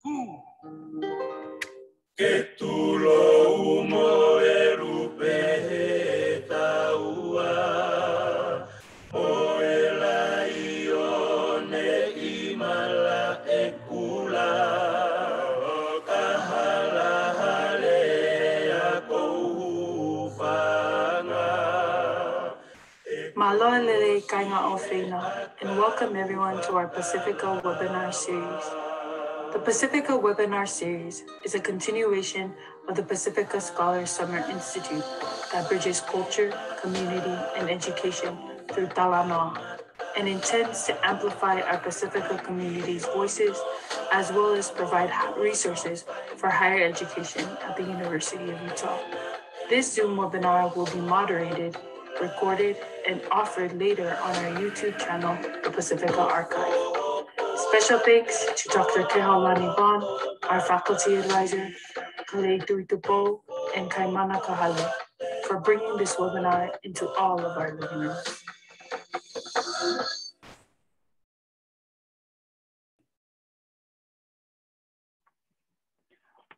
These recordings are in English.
Maloa lele kainga ofrina, and welcome everyone to our Pasifika webinar series. The Pasifika webinar series is a continuation of the Pasifika Scholars Summer Institute that bridges culture, community, and education through Talanoa, and intends to amplify our Pasifika community's voices, as well as provide resources for higher education at the University of Utah. This Zoom webinar will be moderated, recorded, and offered later on our YouTube channel, the Pasifika Archive. Special thanks to Dr. Kehaulani Vaughn, our faculty advisor, Kalei Tuijubo, and Kaimana Kahale for bringing this webinar into all of our living rooms.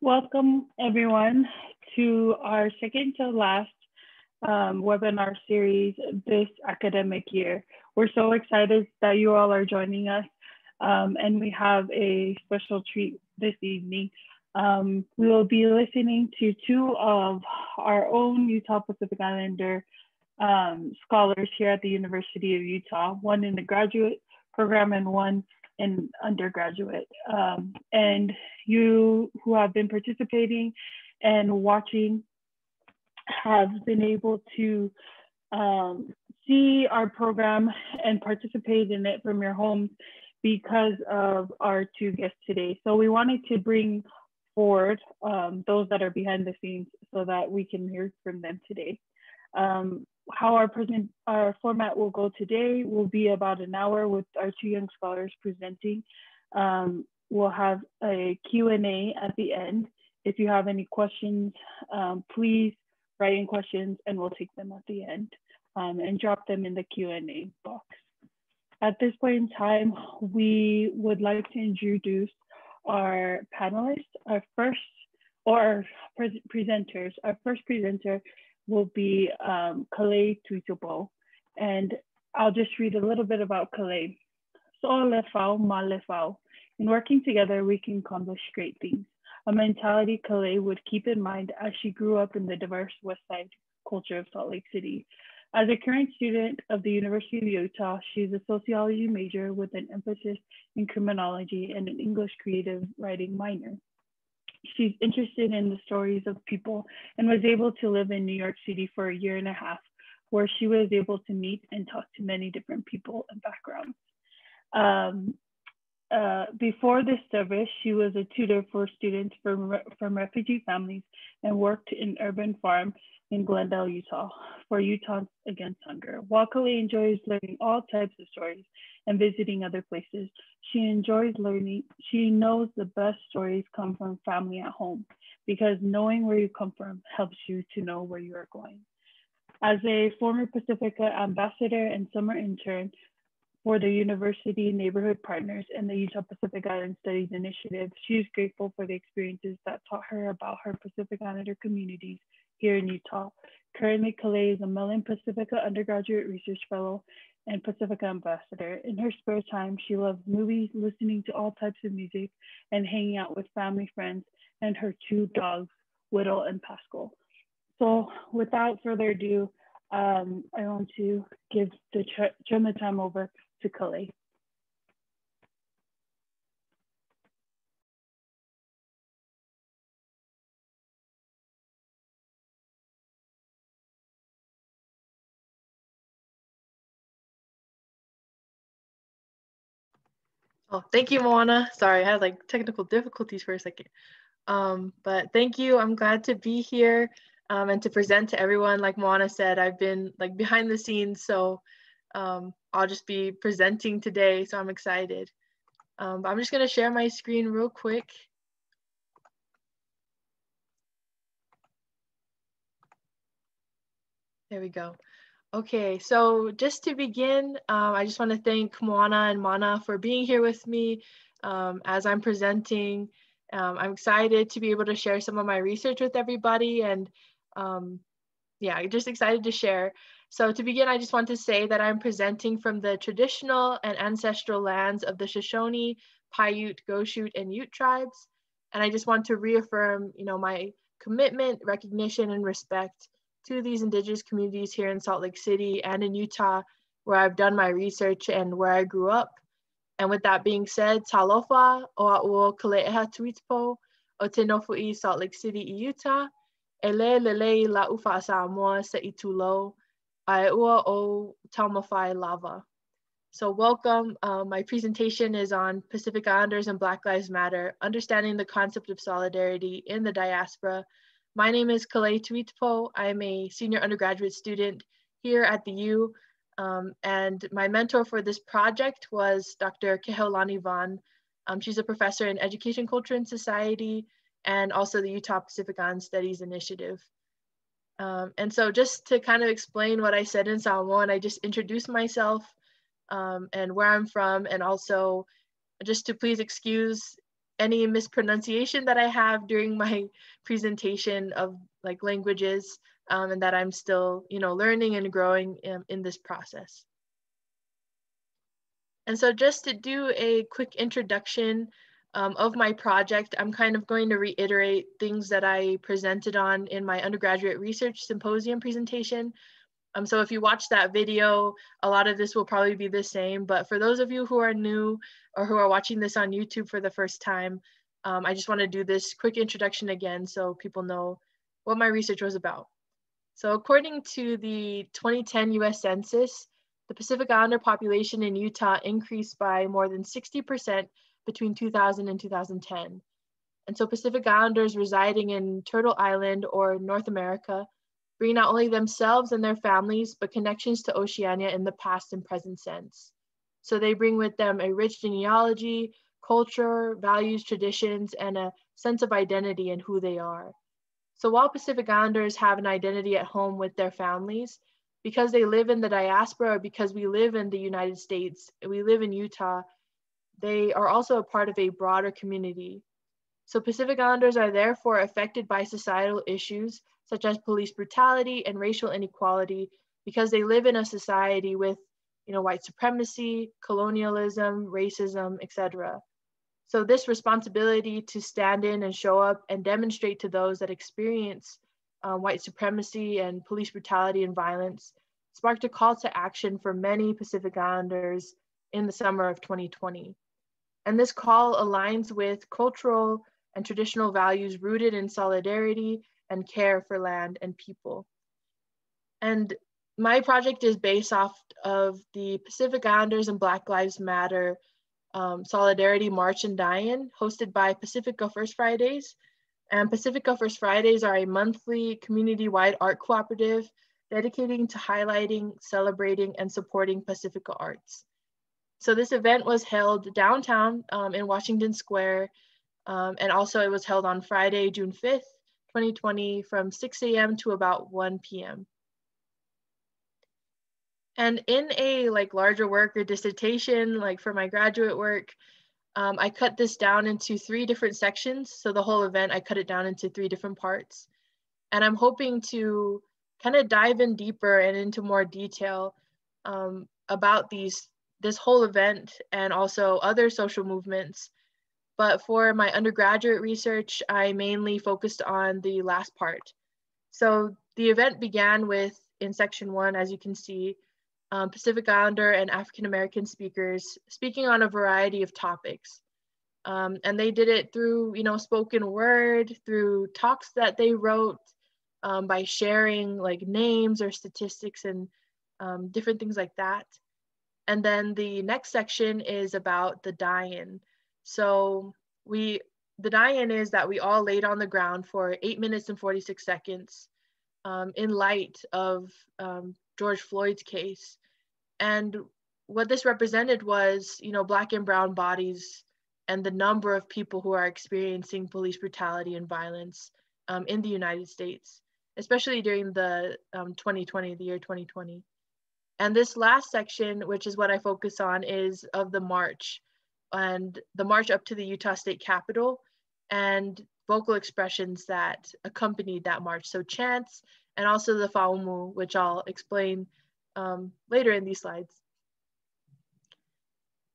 Welcome everyone to our second to last webinar series this academic year. We're so excited that you all are joining us, and we have a special treat this evening. We will be listening to two of our own Utah Pacific Islander scholars here at the University of Utah, one in the graduate program and one in undergraduate. And you who have been participating and watching have been able to see our program and participate in it from your homes because of our two guests today. So we wanted to bring forward those that are behind the scenes so that we can hear from them today. How our format will go today will be about an hour with our two young scholars presenting. We'll have a Q&A at the end. If you have any questions, please write in questions and we'll take them at the end and drop them in the Q&A box. At this point in time, we would like to introduce our panelists, our presenters. Our first presenter will be Kalei Tuijubo, and I'll just read a little bit about Kalei. So lefau, ma lefau. In working together, we can accomplish great things. A mentality Kalei would keep in mind as she grew up in the diverse West Side culture of Salt Lake City. As a current student of the University of Utah, she's a sociology major with an emphasis in criminology and an English creative writing minor. She's interested in the stories of people and was able to live in New York City for a year and a half, where she was able to meet and talk to many different people and backgrounds. Before this service, she was a tutor for students from refugee families and worked in urban farm in Glendale, Utah, for Utahns Against Hunger. While Kalei enjoys learning all types of stories and visiting other places, she enjoys learning. She knows the best stories come from family at home, because knowing where you come from helps you to know where you are going. As a former Pasifika ambassador and summer intern for the University Neighborhood Partners and the Utah Pacific Island Studies Initiative, she is grateful for the experiences that taught her about her Pacific Islander communities here in Utah. Currently, Kalei is a Mellon Pacifica undergraduate research fellow and Pacifica ambassador. In her spare time, she loves movies, listening to all types of music, and hanging out with family, friends, and her two dogs, Whittle and Pascal. So without further ado, I want to turn the time over to Kalei. Oh, thank you, Moana. Sorry, I had like technical difficulties for a second. But thank you. I'm glad to be here and to present to everyone. Like Moana said, I've been like behind the scenes, so I'll just be presenting today, so I'm excited. I'm just gonna share my screen real quick. There we go. Okay, so just to begin, I just want to thank Moana and Mana for being here with me as I'm presenting. I'm excited to be able to share some of my research with everybody, and yeah, just excited to share. So to begin, I just want to say that I'm presenting from the traditional and ancestral lands of the Shoshone, Paiute, Goshute, and Ute tribes. And I just want to reaffirm, my commitment, recognition, and respect to these Indigenous communities here in Salt Lake City and in Utah, where I've done my research and where I grew up. And with that being said, talofa o Kalei Tuijubo o te nofu'i Salt Lake City, Utah. Ele lelei la ufa Samoa sa itulo ai ua o taumawhai lava. So welcome. My presentation is on Pacific Islanders and Black Lives Matter, understanding the concept of solidarity in the diaspora. My name is Kalei Tuijubo. I'm a senior undergraduate student here at the U. And my mentor for this project was Dr. Kehaulani Vaughn. She's a professor in Education, Culture, and Society, and also the Utah Pacific Island Studies Initiative. And so just to kind of explain what I said in Samoan, I just introduced myself and where I'm from, and also just to please excuse any mispronunciation that I have during my presentation of like languages, and that I'm still, learning and growing in this process. And so just to do a quick introduction of my project, I'm kind of going to reiterate things that I presented on in my undergraduate research symposium presentation. So if you watch that video, a lot of this will probably be the same, but for those of you who are new or who are watching this on YouTube for the first time, I just want to do this quick introduction again so people know what my research was about. So according to the 2010 US Census, the Pacific Islander population in Utah increased by more than 60% between 2000 and 2010. And so Pacific Islanders residing in Turtle Island or North America bring not only themselves and their families, but connections to Oceania in the past and present sense. So they bring with them a rich genealogy, culture, values, traditions, and a sense of identity in who they are. So while Pacific Islanders have an identity at home with their families, because they live in the diaspora or because we live in the United States, we live in Utah, they are also a part of a broader community. So Pacific Islanders are therefore affected by societal issues such as police brutality and racial inequality because they live in a society with, white supremacy, colonialism, racism, etc. So this responsibility to stand in and show up and demonstrate to those that experience white supremacy and police brutality and violence sparked a call to action for many Pacific Islanders in the summer of 2020. And this call aligns with cultural and traditional values rooted in solidarity and care for land and people. And my project is based off of the Pacific Islanders and Black Lives Matter Solidarity March and Die-In hosted by Pasifika First Fridays. And Pasifika First Fridays are a monthly community-wide art cooperative dedicating to highlighting, celebrating, and supporting Pasifika arts. So this event was held downtown in Washington Square, and also it was held on Friday, June 5th, 2020 from 6 a.m. to about 1 p.m. And in a larger work or dissertation, for my graduate work, I cut this down into 3 different sections. So the whole event, I cut it down into 3 different parts. And I'm hoping to kind of dive in deeper and into more detail about this whole event and also other social movements. But for my undergraduate research, I mainly focused on the last part. So the event began with, in section 1, as you can see, Pacific Islander and African American speakers speaking on a variety of topics. And they did it through, spoken word, through talks that they wrote, by sharing names or statistics and different things like that. And then the next section is about the die-in. So the die-in is that we all laid on the ground for 8 minutes and 46 seconds in light of George Floyd's case. And what this represented was, Black and brown bodies and the number of people who are experiencing police brutality and violence in the United States, especially during the the year 2020. And this last section, which is what I focus on, is of the march and the march up to the Utah State Capitol. and vocal expressions that accompanied that march. So chants and also the Phalmu, which I'll explain later in these slides.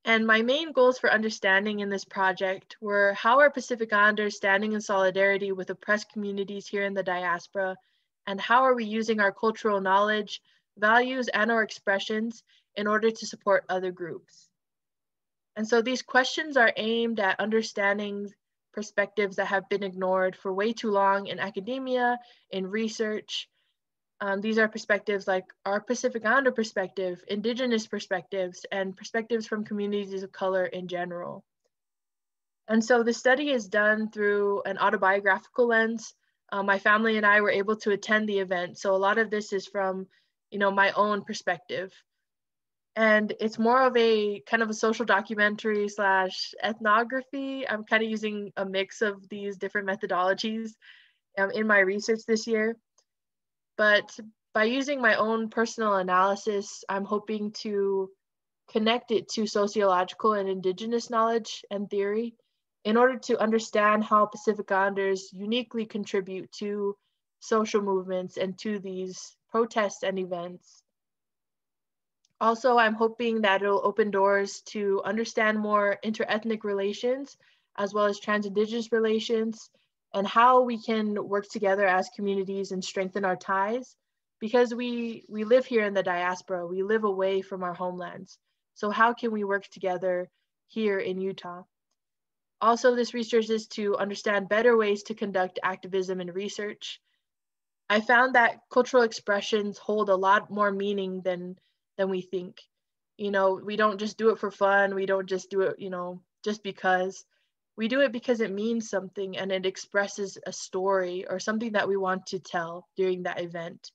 And my main goals for understanding in this project were how are Pacific Islanders standing in solidarity with oppressed communities here in the diaspora, and how are we using our cultural knowledge, values, and our expressions in order to support other groups. And so these questions are aimed at understanding perspectives that have been ignored for way too long in academia, in research. These are perspectives like our Pacific Islander perspective, Indigenous perspectives, and perspectives from communities of color in general. And so the study is done through an autobiographical lens. My family and I were able to attend the event. So a lot of this is from, my own perspective. And it's more of a kind of a social documentary / ethnography. I'm kind of using a mix of these different methodologies in my research this year. But by using my own personal analysis, I'm hoping to connect it to sociological and Indigenous knowledge and theory in order to understand how Pacific Islanders uniquely contribute to social movements and to these protests and events. Also, I'm hoping that it'll open doors to understand more interethnic relations, as well as trans-Indigenous relations, and how we can work together as communities and strengthen our ties, because we live here in the diaspora, we live away from our homelands. So how can we work together here in Utah? Also, this research is to understand better ways to conduct activism and research. I found that cultural expressions hold a lot more meaning than we think. We don't just do it for fun. We don't just do it, just because. We do it because it means something and it expresses a story or something that we want to tell during that event.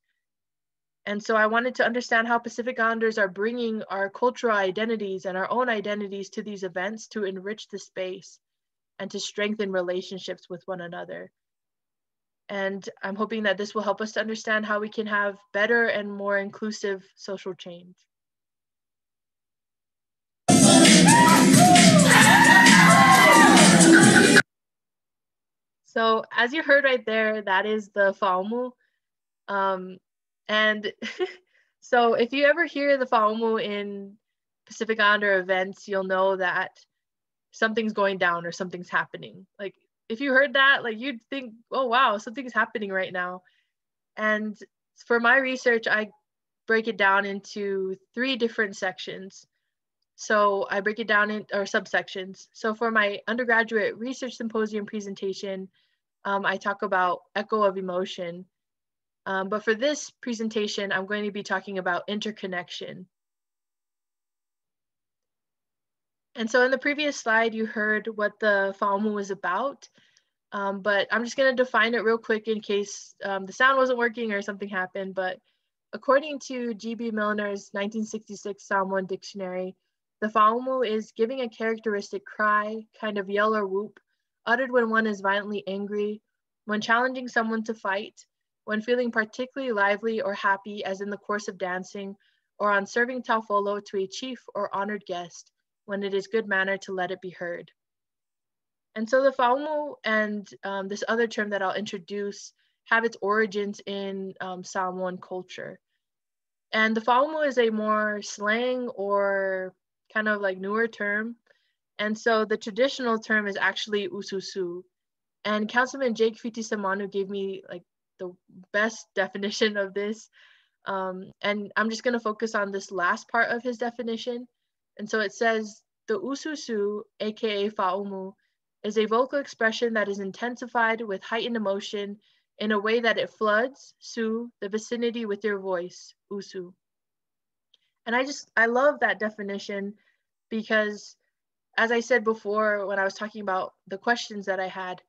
And so I wanted to understand how Pacific Islanders are bringing our cultural identities and our own identities to these events to enrich the space and to strengthen relationships with one another. And I'm hoping that this will help us to understand how we can have better and more inclusive social change. So as you heard right there, that is the Phalmu. And so if you ever hear the Phalmu in Pacific Islander events, you'll know that something's going down or something's happening. Like if you heard that, like you'd think, oh wow, something's happening right now. And for my research, I break it down into 3 different sections. So I break it down in or subsections. So for my undergraduate research symposium presentation, I talk about echo of emotion. But for this presentation, I'm going to be talking about interconnection. And so in the previous slide, you heard what the Phalmu was about, but I'm just going to define it real quick in case the sound wasn't working or something happened. But according to G.B. Milner's 1966 Samoan dictionary, the Phalmu is giving a characteristic cry, kind of yell or whoop, uttered when one is violently angry, when challenging someone to fight, when feeling particularly lively or happy as in the course of dancing, or on serving taufolo to a chief or honored guest, when it is good manner to let it be heard. And so the Phalmu and this other term that I'll introduce have its origins in Samoan culture. And the Phalmu is a more slang or kind of like newer term. And so the traditional term is actually ususu. And Councilman Jake Fitisamanu gave me like the best definition of this. And I'm just gonna focus on this last part of his definition. And so it says, the ususu, aka Phalmu, is a vocal expression that is intensified with heightened emotion in a way that it floods, su, the vicinity with your voice, usu. And I love that definition because, as I said before, when I was talking about the questions that I had,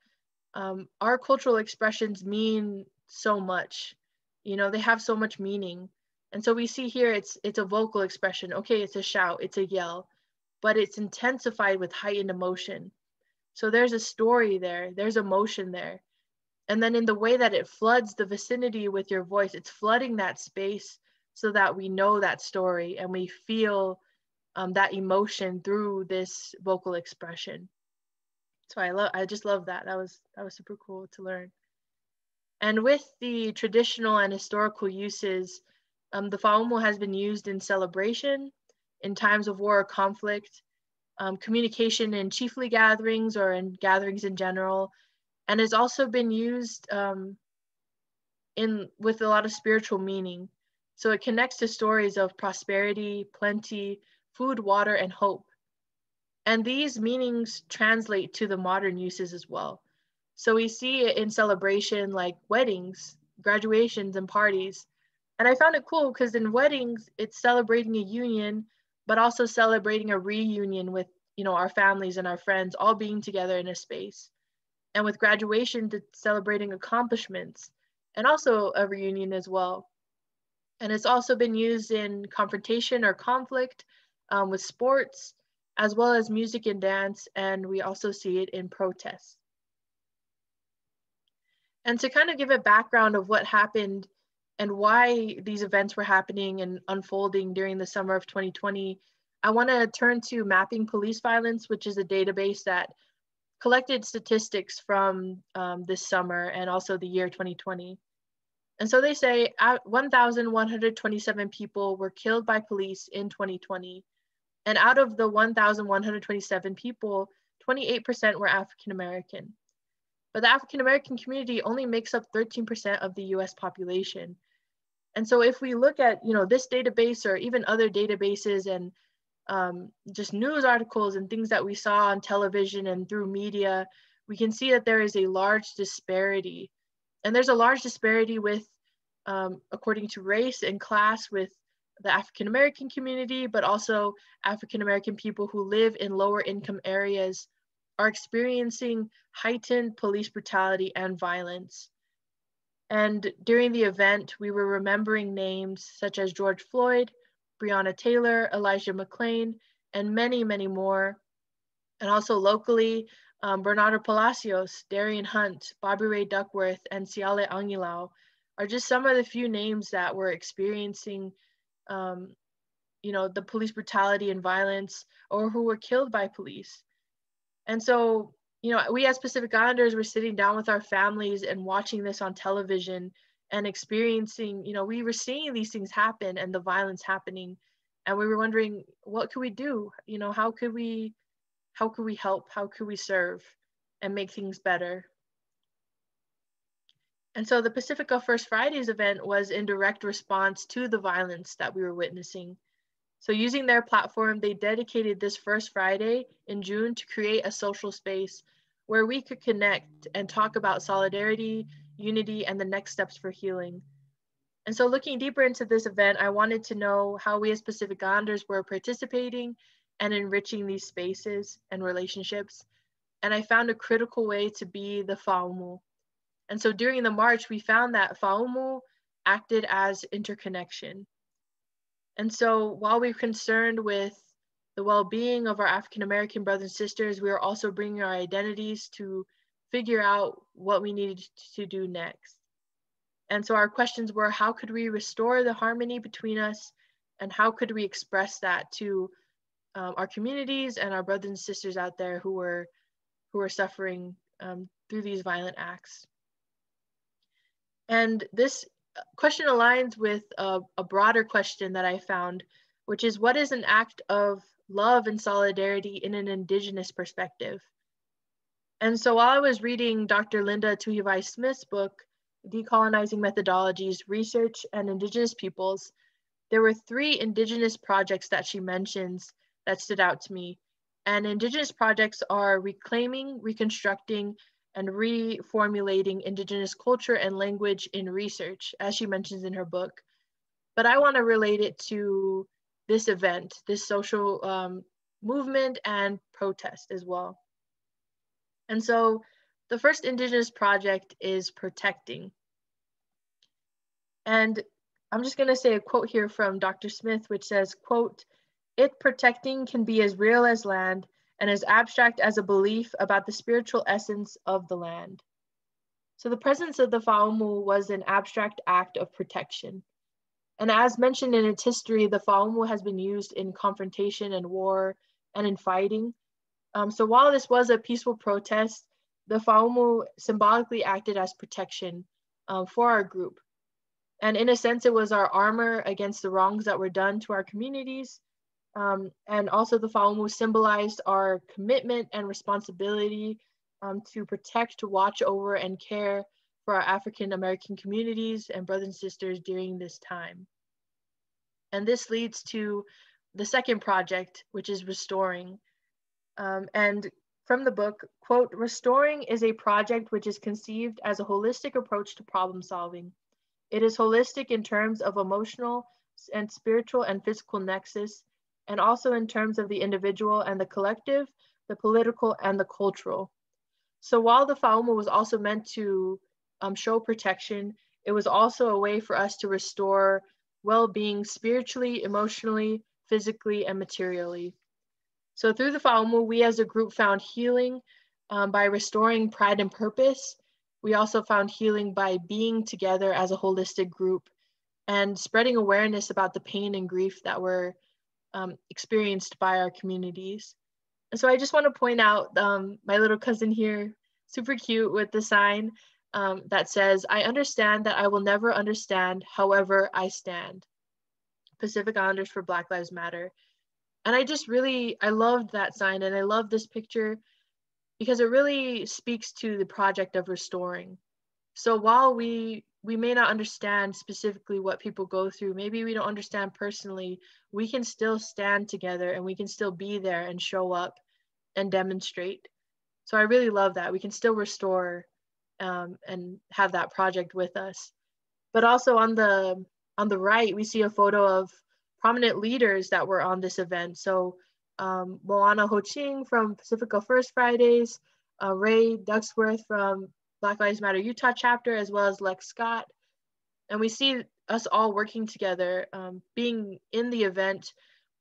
our cultural expressions mean so much. They have so much meaning. And so we see here, it's a vocal expression. Okay, it's a shout, it's a yell, but it's intensified with heightened emotion. So there's a story there, there's emotion there. And then in the way that it floods the vicinity with your voice, it's flooding that space so that we know that story and we feel that emotion through this vocal expression. So I just love that. That was super cool to learn. And with the traditional and historical uses, the Phalmu has been used in celebration, in times of war or conflict, communication in chiefly gatherings or in gatherings in general, and has also been used with a lot of spiritual meaning. So it connects to stories of prosperity, plenty, food, water, and hope. And these meanings translate to the modern uses as well. So we see it in celebration like weddings, graduations, and parties. And I found it cool because in weddings, it's celebrating a union, but also celebrating a reunion with, our families and our friends all being together in a space. And with graduation, it's celebrating accomplishments and also a reunion as well. And it's also been used in confrontation or conflict with sports, as well as music and dance, and we also see it in protests. And to kind of give a background of what happened and why these events were happening and unfolding during the summer of 2020, I want to turn to Mapping Police Violence, which is a database that collected statistics from this summer and also the year 2020. And so they say 1,127 people were killed by police in 2020. And out of the 1,127 people, 28% were African American. But the African American community only makes up 13% of the US population. And so if we look at, this database or even other databases and just news articles and things that we saw on television and through media, we can see that there is a large disparity. And there's a large disparity with, according to race and class, with the African American community, but also African American people who live in lower income areas are experiencing heightened police brutality and violence. And during the event, we were remembering names such as George Floyd, Breonna Taylor, Elijah McClain, and many, many more. And also locally, Bernardo Palacios, Darian Hunt, Bobby Ray Duckworth, and Siale Aguilar are just some of the few names that were experiencing the police brutality and violence, or who were killed by police. And so, we as Pacific Islanders were sitting down with our families and watching this on television and experiencing, we were seeing these things happen and the violence happening. And we were wondering, what could we do? How could we help? How could we serve and make things better? And so the Pacifica First Fridays event was in direct response to the violence that we were witnessing. So using their platform, they dedicated this first Friday in June to create a social space where we could connect and talk about solidarity, unity, and the next steps for healing. And so looking deeper into this event, I wanted to know how we as Pacific Islanders were participating and enriching these spaces and relationships. And I found a critical way to be the Phalmu. And so during the march, we found that Phalmu acted as interconnection. And so while we're concerned with the well-being of our African American brothers and sisters, we are also bringing our identities to figure out what we needed to do next. And so our questions were, how could we restore the harmony between us? And how could we express that to our communities and our brothers and sisters out there who were suffering through these violent acts? And this question aligns with a broader question that I found, which is, what is an act of love and solidarity in an Indigenous perspective? And so while I was reading Dr. Linda Tuijubo Smith's book, Decolonizing Methodologies, Research, and Indigenous Peoples, there were 3 Indigenous projects that she mentions that stood out to me. And Indigenous projects are reclaiming, reconstructing, and reformulating Indigenous culture and language in research, as she mentions in her book. But I want to relate it to this event, this social movement and protest as well. And so the first Indigenous project is protecting. And I'm just going to say a quote here from Dr. Smith, which says, quote, "It protecting can be as real as land and as abstract as a belief about the spiritual essence of the land." So the presence of the Phalmu was an abstract act of protection. And as mentioned in its history, the Phalmu has been used in confrontation and war and in fighting. So while this was a peaceful protest, the Phalmu symbolically acted as protection for our group. And in a sense, it was our armor against the wrongs that were done to our communities. And also the Phalmu symbolized our commitment and responsibility to protect, to watch over, and care for our African American communities and brothers and sisters during this time. And this leads to the second project, which is restoring. And from the book, quote, "Restoring is a project which is conceived as a holistic approach to problem solving. It is holistic in terms of emotional and spiritual and physical nexus, and also in terms of the individual and the collective, the political and the cultural." So while the Phalmu was also meant to show protection, it was also a way for us to restore well-being spiritually, emotionally, physically, and materially. So through the Phalmu, we as a group found healing by restoring pride and purpose. We also found healing by being together as a holistic group and spreading awareness about the pain and grief that were experienced by our communities. And so I just want to point out my little cousin here, super cute with the sign that says, "I understand that I will never understand, however I stand. Pacific Islanders for Black Lives Matter." And I loved that sign, and I love this picture because it really speaks to the project of restoring. So while we may not understand specifically what people go through, maybe we don't understand personally, we can still stand together and we can still be there and show up and demonstrate. So I really love that. We can still restore and have that project with us. But also on the right, we see a photo of prominent leaders that were on this event. So Moana Ho Ching from Pacifica First Fridays, Ray Ducksworth from Black Lives Matter Utah chapter, as well as Lex Scott. And we see us all working together, being in the event.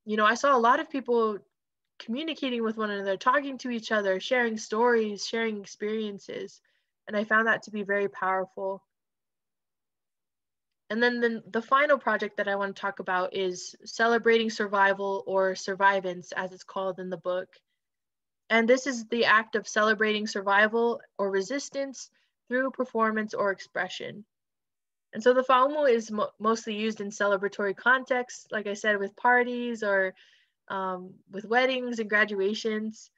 You know, I saw a lot of people communicating with one another, talking to each other, sharing stories, sharing experiences. And I found that to be very powerful. And then the final project that I want to talk about is celebrating survival, or Survivance, as it's called in the book. And this is the act of celebrating survival or resistance through performance or expression. And so the Phalmu is mostly used in celebratory contexts, like I said, with parties or with weddings and graduations.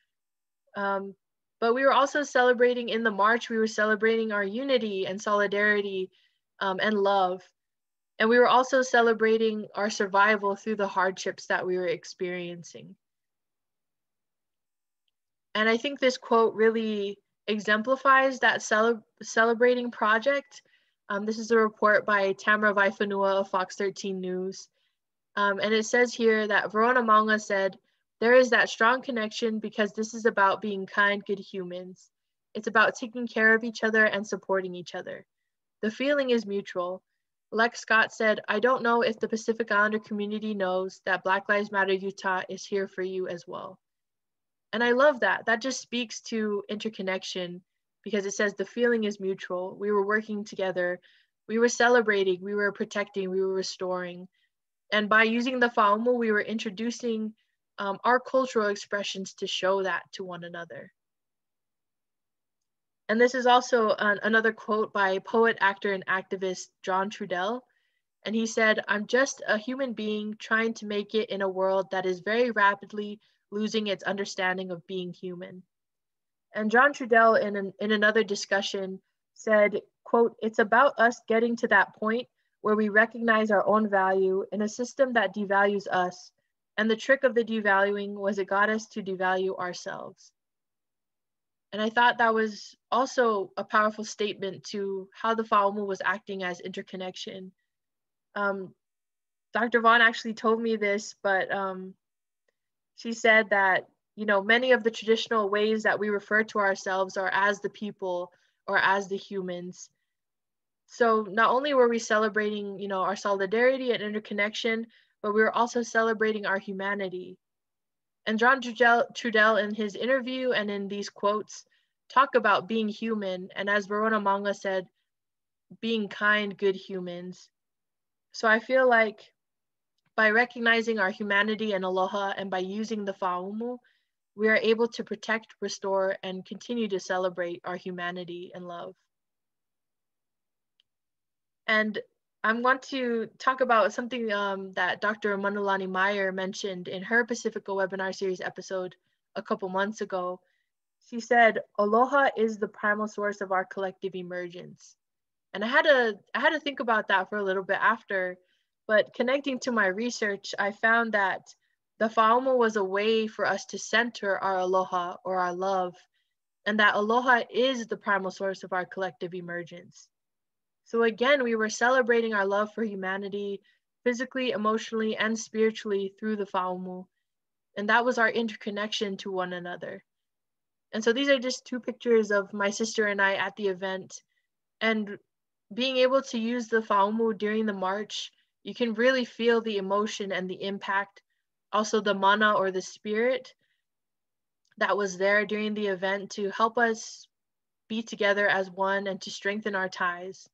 But we were also celebrating in the march, we were celebrating our unity and solidarity and love. And we were also celebrating our survival through the hardships that we were experiencing. And I think this quote really exemplifies that celebrating project. This is a report by Tamara Vaifanua of Fox 13 News. And it says here that Verona Maunga said, "There is that strong connection because this is about being kind, good humans. It's about taking care of each other and supporting each other. The feeling is mutual." Lex Scott said, "I don't know if the Pacific Islander community knows that Black Lives Matter Utah is here for you as well." And I love that. That just speaks to interconnection because it says the feeling is mutual. We were working together. We were celebrating. We were protecting. We were restoring. And by using the Phalmu, we were introducing our cultural expressions to show that to one another. And this is also another quote by poet, actor, and activist John Trudell. And he said, "I'm just a human being trying to make it in a world that is very rapidly losing its understanding of being human." And John Trudell in another discussion said, quote, "It's about us getting to that point where we recognize our own value in a system that devalues us. And the trick of the devaluing was it got us to devalue ourselves." And I thought that was also a powerful statement to how the Phalmu was acting as interconnection. Dr. Vaughn actually told me this, but she said that, you know, many of the traditional ways that we refer to ourselves are as the people or as the humans. So not only were we celebrating, you know, our solidarity and interconnection, but we were also celebrating our humanity. And John Trudell in his interview and in these quotes talk about being human. And as Verona Maunga said, being kind, good humans. So I feel like by recognizing our humanity and aloha and by using the Phalmu, we are able to protect, restore, and continue to celebrate our humanity and love. And I want to talk about something that Dr. Manulani Meyer mentioned in her Pasifika webinar series episode a couple months ago. She said, "Aloha is the primal source of our collective emergence." And I had to think about that for a little bit after, but connecting to my research, I found that the Phalmu was a way for us to center our aloha or our love, and that aloha is the primal source of our collective emergence. So again, we were celebrating our love for humanity, physically, emotionally, and spiritually through the Phalmu, and that was our interconnection to one another. And so these are just two pictures of my sister and I at the event, and being able to use the Phalmu during the march, you can really feel the emotion and the impact, also the mana or the spirit that was there during the event to help us be together as one and to strengthen our ties.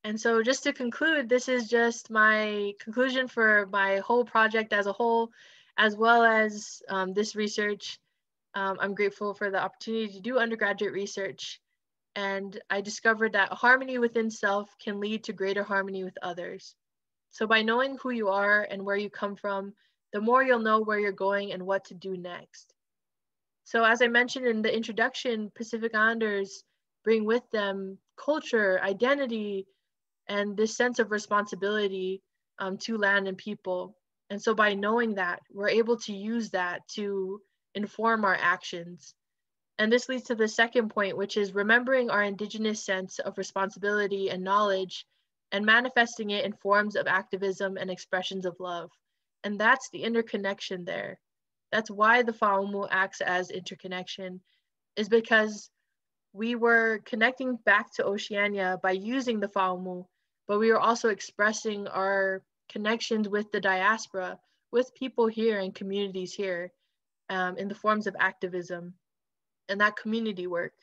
And so just to conclude, this is just my conclusion for my whole project as a whole, as well as this research. I'm grateful for the opportunity to do undergraduate research. And I discovered that harmony within self can lead to greater harmony with others. So by knowing who you are and where you come from, the more you'll know where you're going and what to do next. So as I mentioned in the introduction, Pacific Islanders bring with them culture, identity, and this sense of responsibility to land and people. And so by knowing that, we're able to use that to inform our actions. And this leads to the second point, which is remembering our Indigenous sense of responsibility and knowledge and manifesting it in forms of activism and expressions of love. And that's the interconnection there. That's why the Phalmu acts as interconnection, is because we were connecting back to Oceania by using the Phalmu, but we were also expressing our connections with the diaspora, with people here and communities here in the forms of activism and that community work.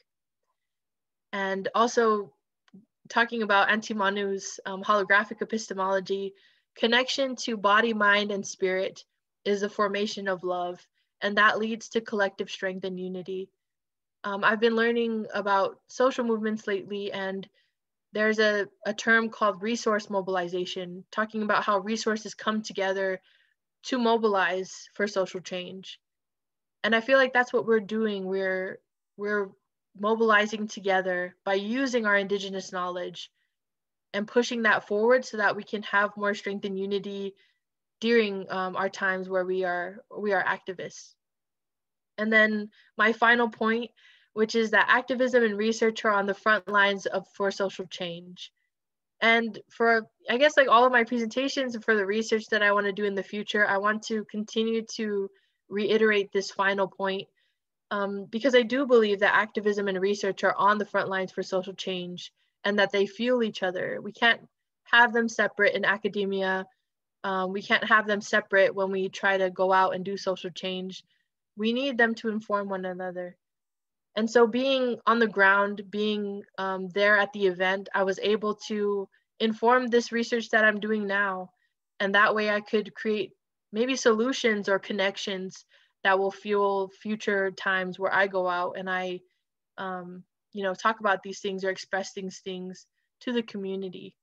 And also talking about Auntie Manu's holographic epistemology, connection to body, mind, and spirit is the formation of love, and that leads to collective strength and unity. I've been learning about social movements lately, and there's a term called resource mobilization, talking about how resources come together to mobilize for social change. And I feel like that's what we're doing. We're mobilizing together by using our Indigenous knowledge and pushing that forward so that we can have more strength and unity during our times where we are activists. And then my final point, which is that activism and research are on the front lines for social change. And for, I guess, like all of my presentations and for the research that I want to do in the future, I want to continue to reiterate this final point because I do believe that activism and research are on the front lines for social change and that they fuel each other. We can't have them separate in academia. We can't have them separate when we try to go out and do social change. We need them to inform one another. And so being on the ground, being there at the event, I was able to inform this research that I'm doing now. And that way I could create maybe solutions or connections that will fuel future times where I go out and I, talk about these things or express these things to the community.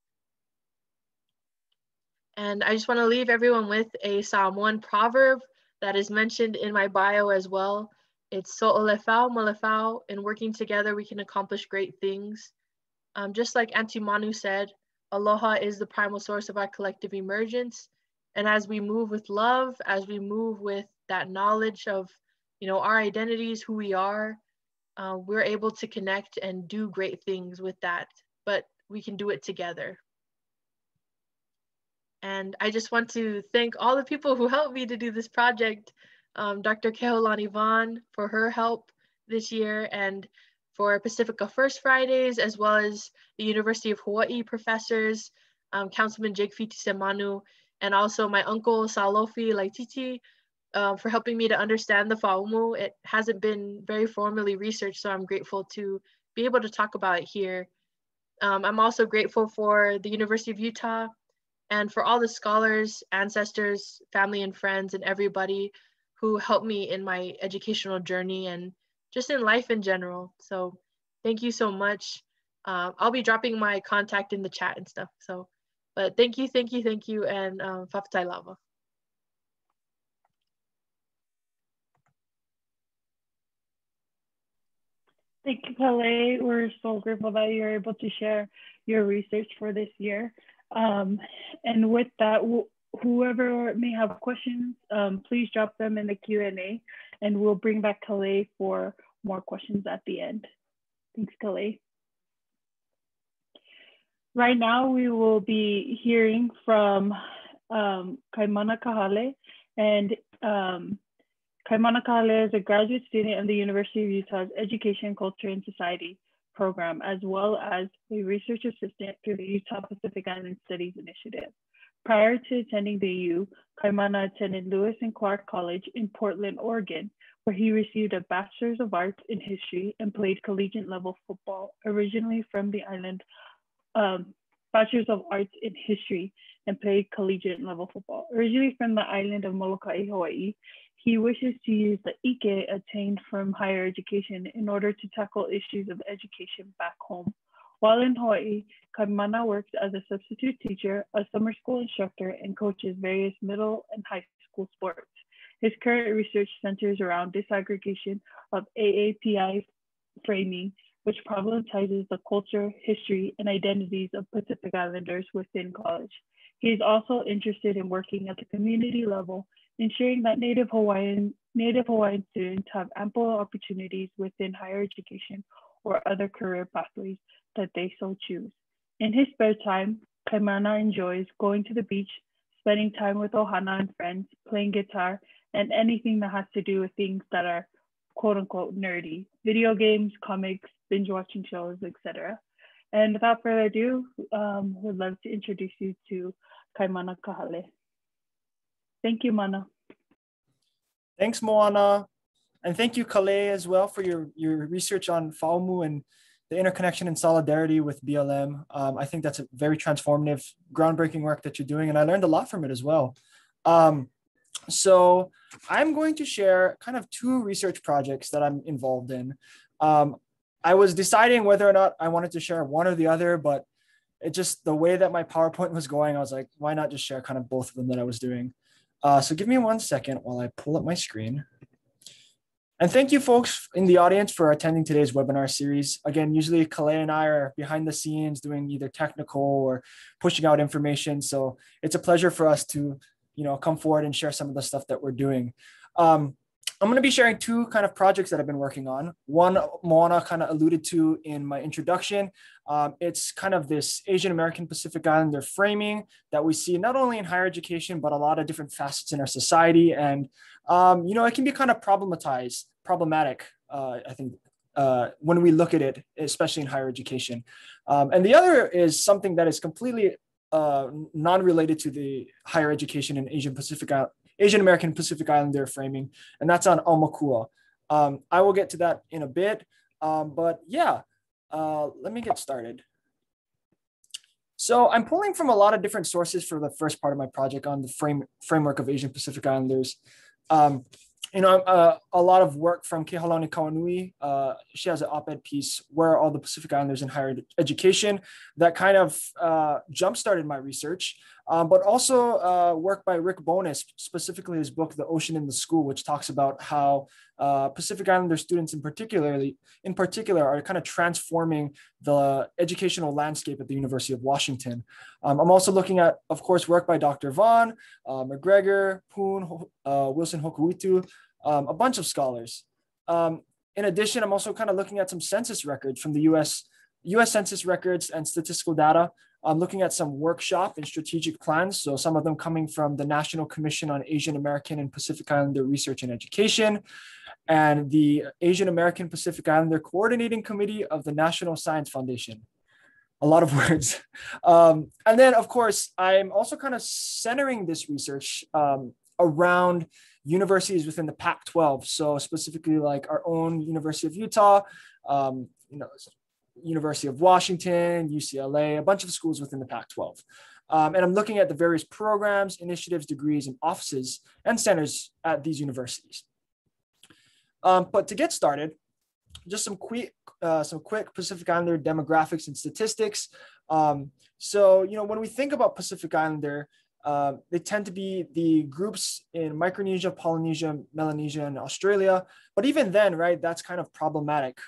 And I just want to leave everyone with a Psalm 1 proverb that is mentioned in my bio as well. It's so'olefau molefau, and working together we can accomplish great things. Just like Auntie Manu said, aloha is the primal source of our collective emergence. And as we move with love, as we move with that knowledge of, our identities, who we are, we're able to connect and do great things with that, but we can do it together. And I just want to thank all the people who helped me to do this project. Dr. Keholani Vaughn for her help this year, and for Pacifica First Fridays, as well as the University of Hawaii professors, Councilman Jake Fitisemanu, and also my uncle Salofi Laititi for helping me to understand the Phalmu. It hasn't been very formally researched, so I'm grateful to be able to talk about it here. I'm also grateful for the University of Utah and for all the scholars, ancestors, family and friends, and everybody who helped me in my educational journey and just in life in general. So thank you so much. I'll be dropping my contact in the chat and stuff. So, but thank you, and Fapatai Lava. Thank you, Kalei. We're so grateful that you're able to share your research for this year. And with that, whoever may have questions, please drop them in the Q&A, and we'll bring back Kalei for more questions at the end. Thanks, Kalei. Right now, we will be hearing from Kaimana Kahale, and Kaimana Kahale is a graduate student in the University of Utah's Education, Culture, and Society program, as well as a research assistant through the Utah Pacific Island Studies Initiative. Prior to attending the U, Kaimana attended Lewis and Clark College in Portland, Oregon, where he received a Bachelor's of Arts in History and played collegiate level football, originally from the island, Bachelor's of Arts in History and played collegiate level football. Originally from the island of Molokai, Hawaii, he wishes to use the ike attained from higher education in order to tackle issues of education back home. While in Hawaii, Kaimana works as a substitute teacher, a summer school instructor, and coaches various middle and high school sports. His current research centers around disaggregation of AAPI framing, which problematizes the culture, history, and identities of Pacific Islanders within college. He is also interested in working at the community level, ensuring that Native Hawaiian students have ample opportunities within higher education or other career pathways that they so choose. In his spare time, Kaimana enjoys going to the beach, spending time with ohana and friends, playing guitar, and anything that has to do with things that are quote unquote nerdy, video games, comics, binge watching shows, etc. And without further ado, would love to introduce you to Kaimana Kahale. Thank you, Mana. Thanks, Moana. And thank you, Kalei, as well, for your research on Phalmu and the interconnection and solidarity with BLM. I think that's a very transformative, groundbreaking work that you're doing, and I learned a lot from it as well. So I'm going to share kind of two research projects that I'm involved in. I was deciding whether or not I wanted to share one or the other, but it just, the way that my PowerPoint was going, I was like, why not just share kind of both of them that I was doing? So give me 1 second while I pull up my screen. And thank you folks in the audience for attending today's webinar series. Again, usually Kalei and I are behind the scenes doing either technical or pushing out information. So it's a pleasure for us to, come forward and share some of the stuff that we're doing. I'm going to be sharing two kind of projects that I've been working on. One, Moana kind of alluded to in my introduction. It's kind of this Asian American Pacific Islander framing that we see not only in higher education, but a lot of different facets in our society. And, it can be kind of problematic, I think, when we look at it, especially in higher education. And the other is something that is completely non-related to the higher education in Asian American Pacific Islander framing, and that's on Amakura. I will get to that in a bit, but yeah, let me get started. So I'm pulling from a lot of different sources for the first part of my project on the framework of Asian Pacific Islanders. A lot of work from Kehalani Kawanui. She has an op-ed piece, Where Are All the Pacific Islanders in Higher Education, that kind of jump-started my research, but also work by Rick Bonis, specifically his book, The Ocean in the School, which talks about how Pacific Islander students in particular are kind of transforming the educational landscape at the University of Washington. I'm also looking at, of course, work by Dr. Vaughn, McGregor, Poon, Wilson Hokuitu, a bunch of scholars. In addition, I'm also kind of looking at some census records from the US Census records and statistical data. I'm looking at some workshop and strategic plans. So some of them coming from the National Commission on Asian American and Pacific Islander Research and Education, and the Asian American Pacific Islander Coordinating Committee of the National Science Foundation. A lot of words. And then, of course, I'm also kind of centering this research around universities within the Pac-12. So specifically like our own University of Utah, University of Washington, UCLA, a bunch of schools within the Pac-12. And I'm looking at the various programs, initiatives, degrees, and offices and centers at these universities. But to get started, just some quick Pacific Islander demographics and statistics. So, when we think about Pacific Islander, they tend to be the groups in Micronesia, Polynesia, Melanesia, and Australia. But even then, right, that's kind of problematic.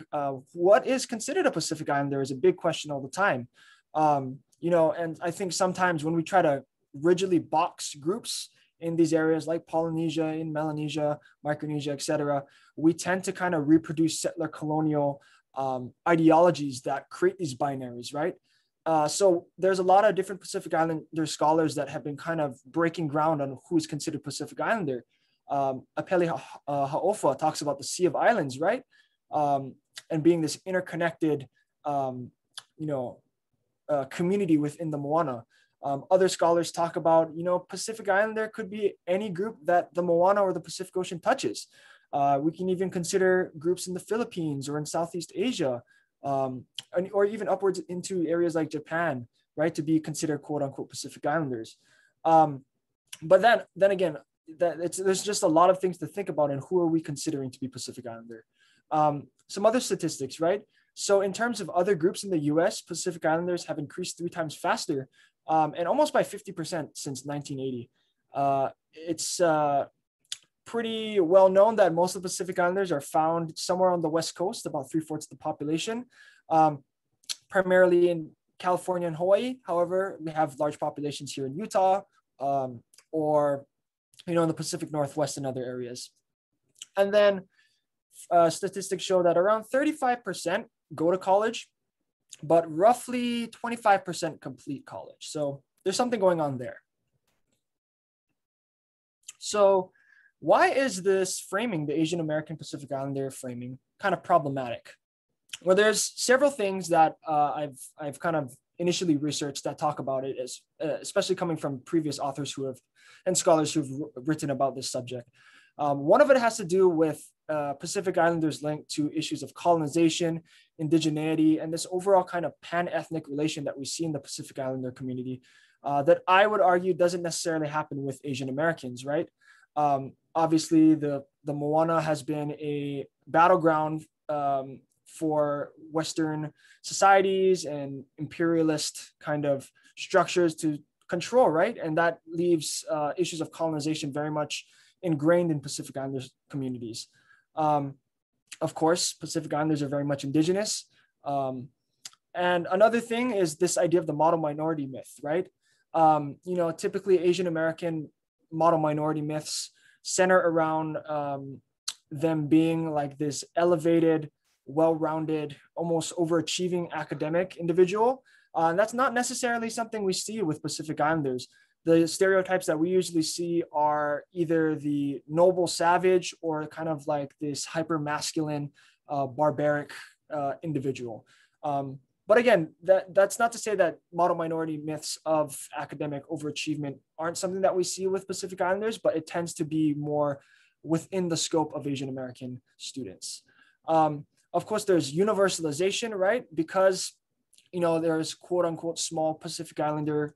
What is considered a Pacific Islander is a big question all the time. And I think sometimes when we try to rigidly box groups in these areas like Polynesia, in Melanesia, Micronesia, etc., we tend to kind of reproduce settler colonial ideologies that create these binaries, right? So there's a lot of different Pacific Islander scholars that have been kind of breaking ground on who is considered Pacific Islander. Apele Haofa talks about the Sea of Islands, right? And being this interconnected, community within the Moana. Other scholars talk about, Pacific Islander could be any group that the Moana or the Pacific Ocean touches. We can even consider groups in the Philippines or in Southeast Asia, or even upwards into areas like Japan, right, to be considered quote unquote Pacific Islanders. But then again, there's just a lot of things to think about, and who are we considering to be Pacific Islander? Some other statistics, right? So in terms of other groups in the US, Pacific Islanders have increased 3 times faster, and almost by 50% since 1980. It's pretty well known that most of the Pacific Islanders are found somewhere on the West Coast, about 3/4 of the population, primarily in California and Hawaii. However, we have large populations here in Utah, or in the Pacific Northwest and other areas. And then statistics show that around 35% go to college, but roughly 25% complete college. So there's something going on there. So why is this framing, the Asian American Pacific Islander framing, kind of problematic? Well, there's several things that I've kind of initially researched that talk about it, as especially coming from previous authors and scholars who've written about this subject. One of it has to do with Pacific Islanders linked to issues of colonization, indigeneity, and this overall kind of pan-ethnic relation that we see in the Pacific Islander community that I would argue doesn't necessarily happen with Asian Americans, right? Obviously, the Moana has been a battleground for Western societies and imperialist kind of structures to control, right? And that leaves issues of colonization very much ingrained in Pacific Islanders communities. Of course, Pacific Islanders are very much indigenous. And another thing is this idea of the model minority myth, right? Typically Asian American model minority myths center around them being like this elevated, well-rounded, almost overachieving academic individual. And that's not necessarily something we see with Pacific Islanders. The stereotypes that we usually see are either the noble savage or kind of like this hyper-masculine, barbaric individual. But again, that's not to say that model minority myths of academic overachievement aren't something that we see with Pacific Islanders, but it tends to be more within the scope of Asian American students. Of course, there's universalization, right? Because, there's quote unquote small Pacific Islander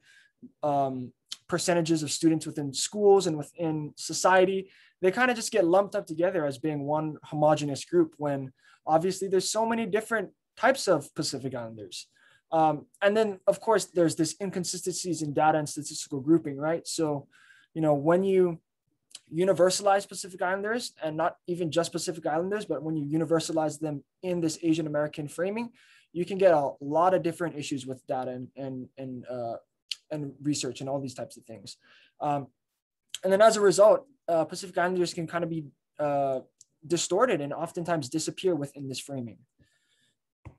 percentages of students within schools and within society. They kind of just get lumped up together as being one homogenous group when obviously there's so many different types of Pacific Islanders. And then, of course, there's this inconsistencies in data and statistical grouping, right? So, when you universalize Pacific Islanders, and not even just Pacific Islanders, but when you universalize them in this Asian American framing, you can get a lot of different issues with data and research and all these types of things. And then as a result, Pacific Islanders can kind of be distorted and oftentimes disappear within this framing.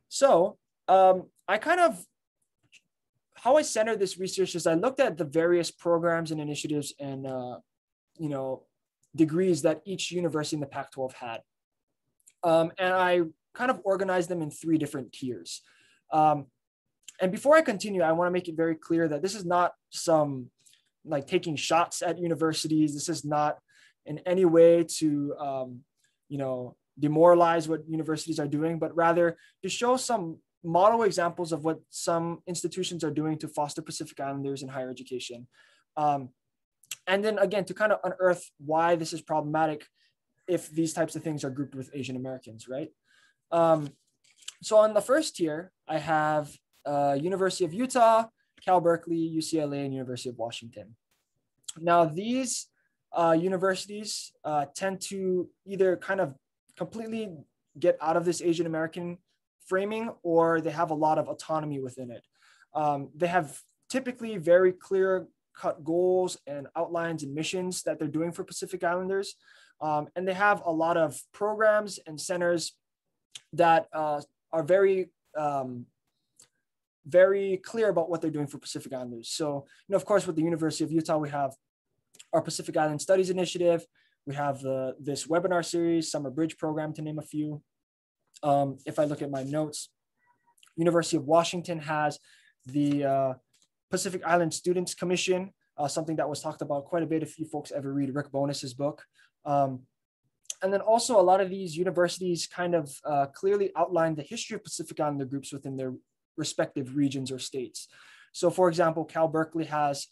So how I centered this research is I looked at the various programs and initiatives and degrees that each university in the Pac-12 had. And I kind of organized them in 3 different tiers. And before I continue, I want to make it very clear that this is not some like taking shots at universities. This is not in any way to, demoralize what universities are doing, but rather to show some model examples of what some institutions are doing to foster Pacific Islanders in higher education. And then again, to kind of unearth why this is problematic if these types of things are grouped with Asian Americans, right? So on the first tier, I have University of Utah, Cal Berkeley, UCLA, and University of Washington. Now these universities tend to either kind of completely get out of this Asian American framing, or they have a lot of autonomy within it. They have typically very clear cut goals and outlines and missions that they're doing for Pacific Islanders. And they have a lot of programs and centers that are very, very clear about what they're doing for Pacific Islanders. So, of course, with the University of Utah, we have our Pacific Island Studies Initiative. We have this webinar series, Summer Bridge Program, to name a few. If I look at my notes, University of Washington has the Pacific Island Students Commission, something that was talked about quite a bit if you folks ever read Rick Bonus's book. And then also a lot of these universities kind of clearly outline the history of Pacific Islander groups within their respective regions or states. So for example, Cal Berkeley has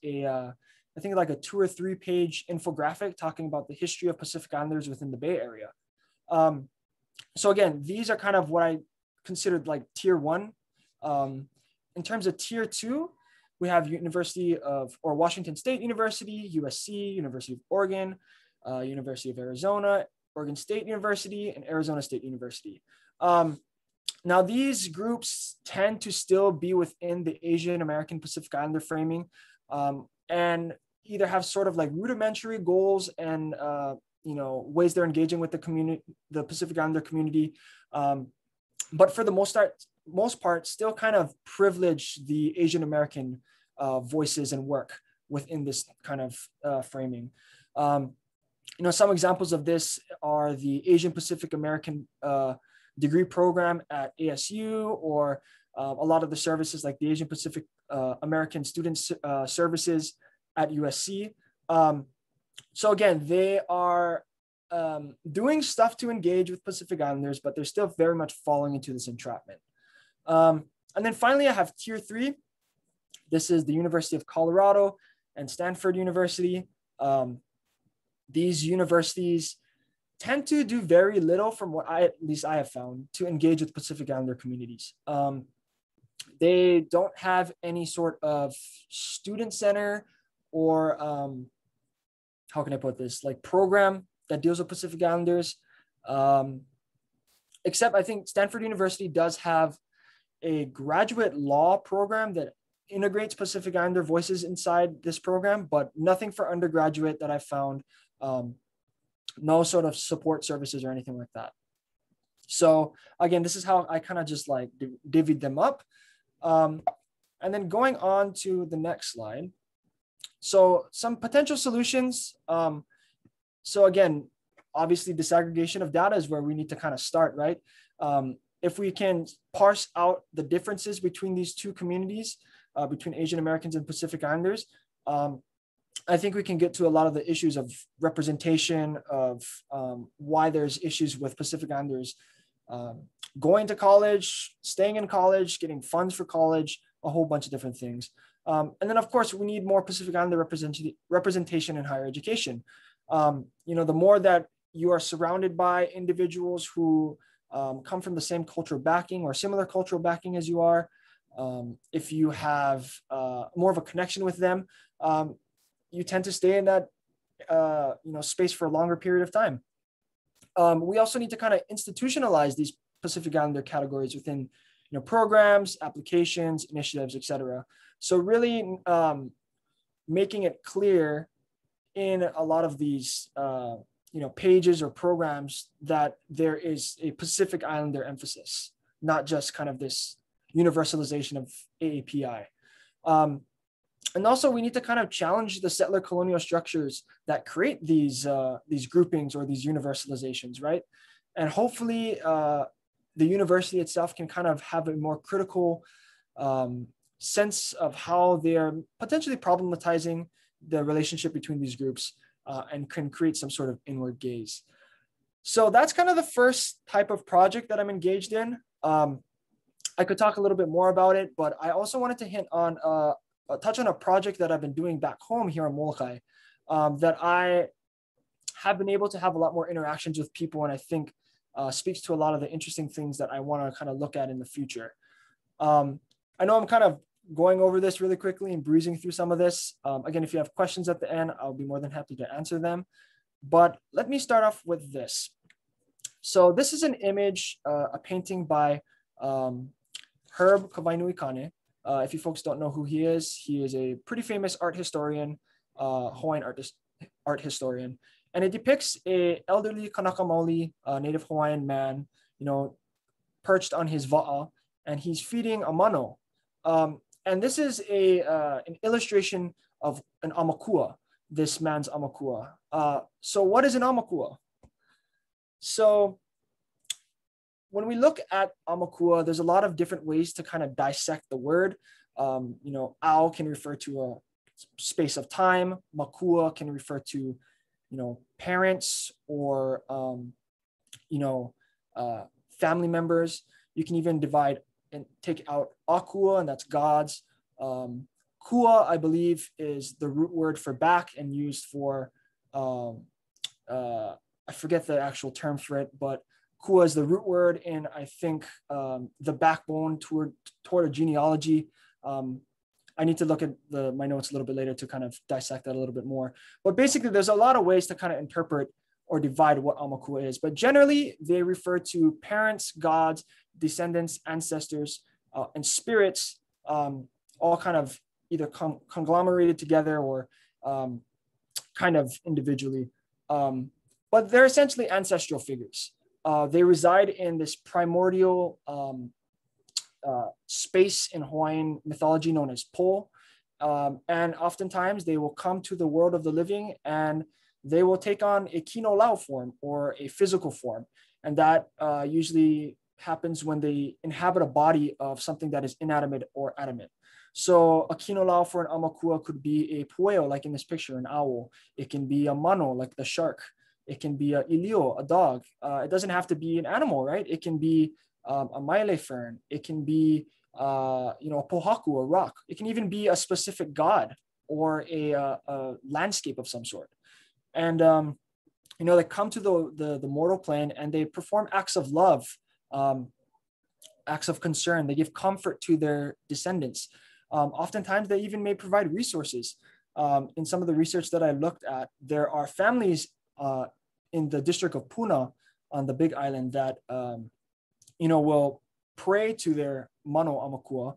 I think like a 2 or 3 page infographic talking about the history of Pacific Islanders within the Bay Area. So again, these are kind of what I considered like tier 1. In terms of tier 2, we have Washington State University, USC, University of Oregon, University of Arizona, Oregon State University, and Arizona State University. Now these groups tend to still be within the Asian American Pacific Islander framing, and either have sort of like rudimentary goals and ways they're engaging with the community, the Pacific Islander community, but for the most part, still kind of privilege the Asian American voices and work within this kind of framing. Some examples of this are the Asian Pacific American degree program at ASU, or a lot of the services like the Asian Pacific American Student Services at USC. So again, they are doing stuff to engage with Pacific Islanders, but they're still very much falling into this entrapment. And then finally, I have tier 3. This is the University of Colorado and Stanford University. These universities tend to do very little, from what at least I have found, to engage with Pacific Islander communities. They don't have any sort of student center or how can I put this, like program that deals with Pacific Islanders. Except I think Stanford University does have a graduate law program that integrates Pacific Islander voices inside this program, but nothing for undergraduate that I found. No sort of support services or anything like that. So again, this is how I kind of just like divvied them up. And then going on to the next slide. So some potential solutions. So again, obviously disaggregation of data is where we need to kind of start, right? If we can parse out the differences between these two communities, between Asian Americans and Pacific Islanders, I think we can get to a lot of the issues of representation, of why there's issues with Pacific Islanders going to college, staying in college, getting funds for college, a whole bunch of different things. And then, of course, we need more Pacific Islander representation in higher education. The more that you are surrounded by individuals who come from the same cultural backing or similar cultural backing as you are, if you have more of a connection with them, you tend to stay in that space for a longer period of time. We also need to kind of institutionalize these Pacific Islander categories within programs, applications, initiatives, etc. So really making it clear in a lot of these pages or programs that there is a Pacific Islander emphasis, not just kind of this universalization of AAPI. And also we need to kind of challenge the settler colonial structures that create these groupings or these universalizations, right? And hopefully the university itself can kind of have a more critical sense of how they're potentially problematizing the relationship between these groups and can create some sort of inward gaze. So that's kind of the first type of project that I'm engaged in. I could talk a little bit more about it, but I also wanted to hint on, touch on a project that I've been doing back home here in Molokai, that I have been able to have a lot more interactions with people, and I think speaks to a lot of the interesting things that I want to kind of look at in the future. I know I'm kind of going over this really quickly and breezing through some of this. Again, if you have questions at the end, I'll be more than happy to answer them. But let me start off with this. So this is an image, a painting by Herb Kavainuikane. If you folks don't know who he is a pretty famous art historian, Hawaiian art historian. And it depicts a elderly Kanaka Maoli, native Hawaiian man, you know, perched on his va'a, and he's feeding a mano. And this is an illustration of an Amakura, this man's Amakura. So what is an Amakura? So when we look at Amakura, there's a lot of different ways to kind of dissect the word. You know, ao can refer to a space of time. Makua can refer to, you know, parents or, you know, family members. You can even divide and take out akua, and that's gods. Kua, I believe, is the root word for back and used for, I forget the actual term for it, but kua is the root word, and I think the backbone toward a genealogy. I need to look at my notes a little bit later to kind of dissect that a little bit more. But basically, there's a lot of ways to kind of interpret or divide what Amakua is. But generally, they refer to parents, gods, descendants, ancestors, and spirits, all kind of either conglomerated together or kind of individually. But they're essentially ancestral figures. They reside in this primordial space in Hawaiian mythology known as Po. And oftentimes they will come to the world of the living and they will take on a kino lao form or a physical form. And that usually happens when they inhabit a body of something that is inanimate or animate. So a kino lao for an Amakua could be a pueo, like in this picture, an owl. It can be a mano, like the shark. It can be a ilio, a dog. It doesn't have to be an animal, right? It can be a maile fern. It can be, you know, a pohaku, a rock. It can even be a specific god or a landscape of some sort. And, you know, they come to the mortal plane and they perform acts of love, acts of concern. They give comfort to their descendants. Oftentimes, they even may provide resources. In some of the research that I looked at, there are families in the district of Puna on the Big Island that, you know, will pray to their mano Amakua.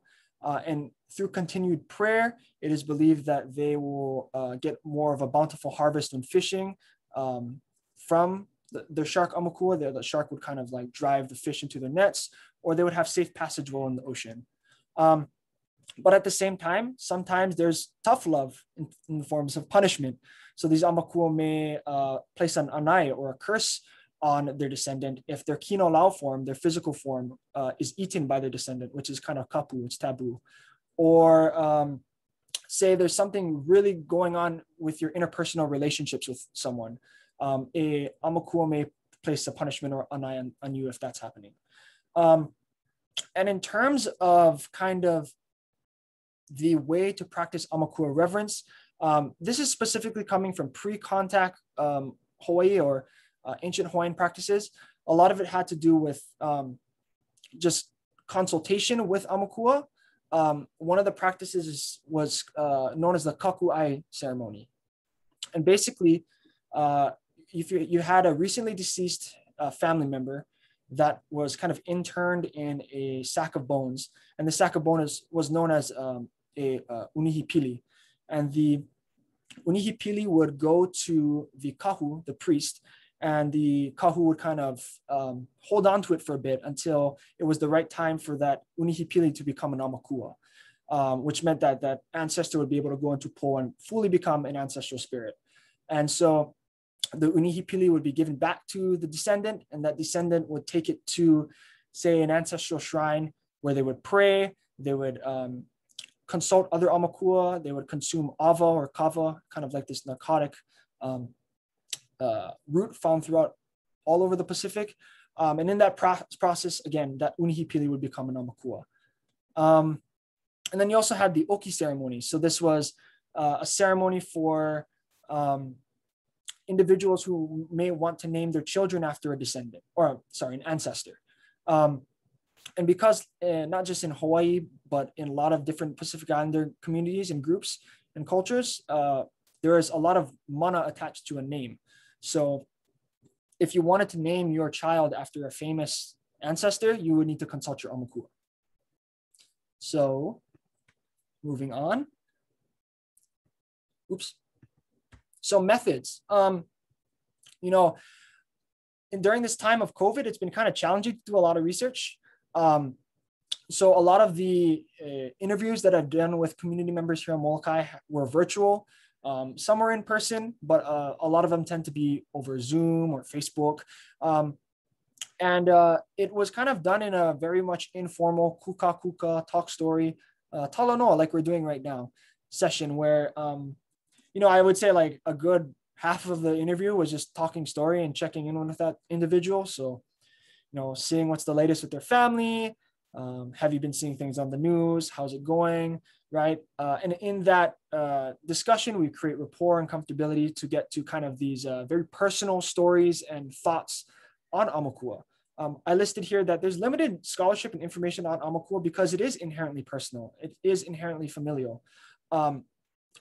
And through continued prayer, it is believed that they will get more of a bountiful harvest when fishing from the shark Amakua. The shark would kind of like drive the fish into their nets, or they would have safe passage while in the ocean. But at the same time, sometimes there's tough love in the forms of punishment. So these Amakua may place an anai or a curse on their descendant if their kino lao form, their physical form, is eaten by their descendant, which is kind of kapu, it's taboo. Or say there's something really going on with your interpersonal relationships with someone. A Amakua may place a punishment or anai on you if that's happening. And in terms of kind of the way to practice Amakura reverence, this is specifically coming from pre-contact Hawaii or ancient Hawaiian practices. A lot of it had to do with just consultation with Amakua. One of the practices was known as the Kaku'ai ceremony. And basically, if you had a recently deceased family member that was kind of interned in a sack of bones, and the sack of bones was known as a unihipili. And the unihipili would go to the kahu, the priest, and the kahu would kind of hold on to it for a bit until it was the right time for that unihipili to become an Amakua, which meant that that ancestor would be able to go into Po and fully become an ancestral spirit. And so the unihipili would be given back to the descendant, and that descendant would take it to, say, an ancestral shrine where they would pray, they would consult other Amakua, they would consume ava or kava, kind of like this narcotic root found throughout all over the Pacific. And in that process, again, that unihipili would become an Amakura. And then you also had the Oki Ceremony. So this was a ceremony for individuals who may want to name their children after a descendant, or sorry, an ancestor. And because not just in Hawaii, but in a lot of different Pacific Islander communities and groups and cultures, there is a lot of mana attached to a name. So if you wanted to name your child after a famous ancestor, you would need to consult your Amakura. So moving on. Oops. So methods. During this time of COVID, it's been kind of challenging to do a lot of research. So a lot of the interviews that I've done with community members here in Molokai were virtual. Some are in person, but a lot of them tend to be over Zoom or Facebook. And it was kind of done in a very much informal kuka talk story, Talanoa, like we're doing right now, session where, I would say like a good half of the interview was just talking story and checking in with that individual. So, seeing what's the latest with their family. Have you been seeing things on the news? How's it going? Right. And in that discussion, we create rapport and comfortability to get to kind of these very personal stories and thoughts on Amakura. I listed here that there's limited scholarship and information on Amakura because it is inherently personal. It is inherently familial.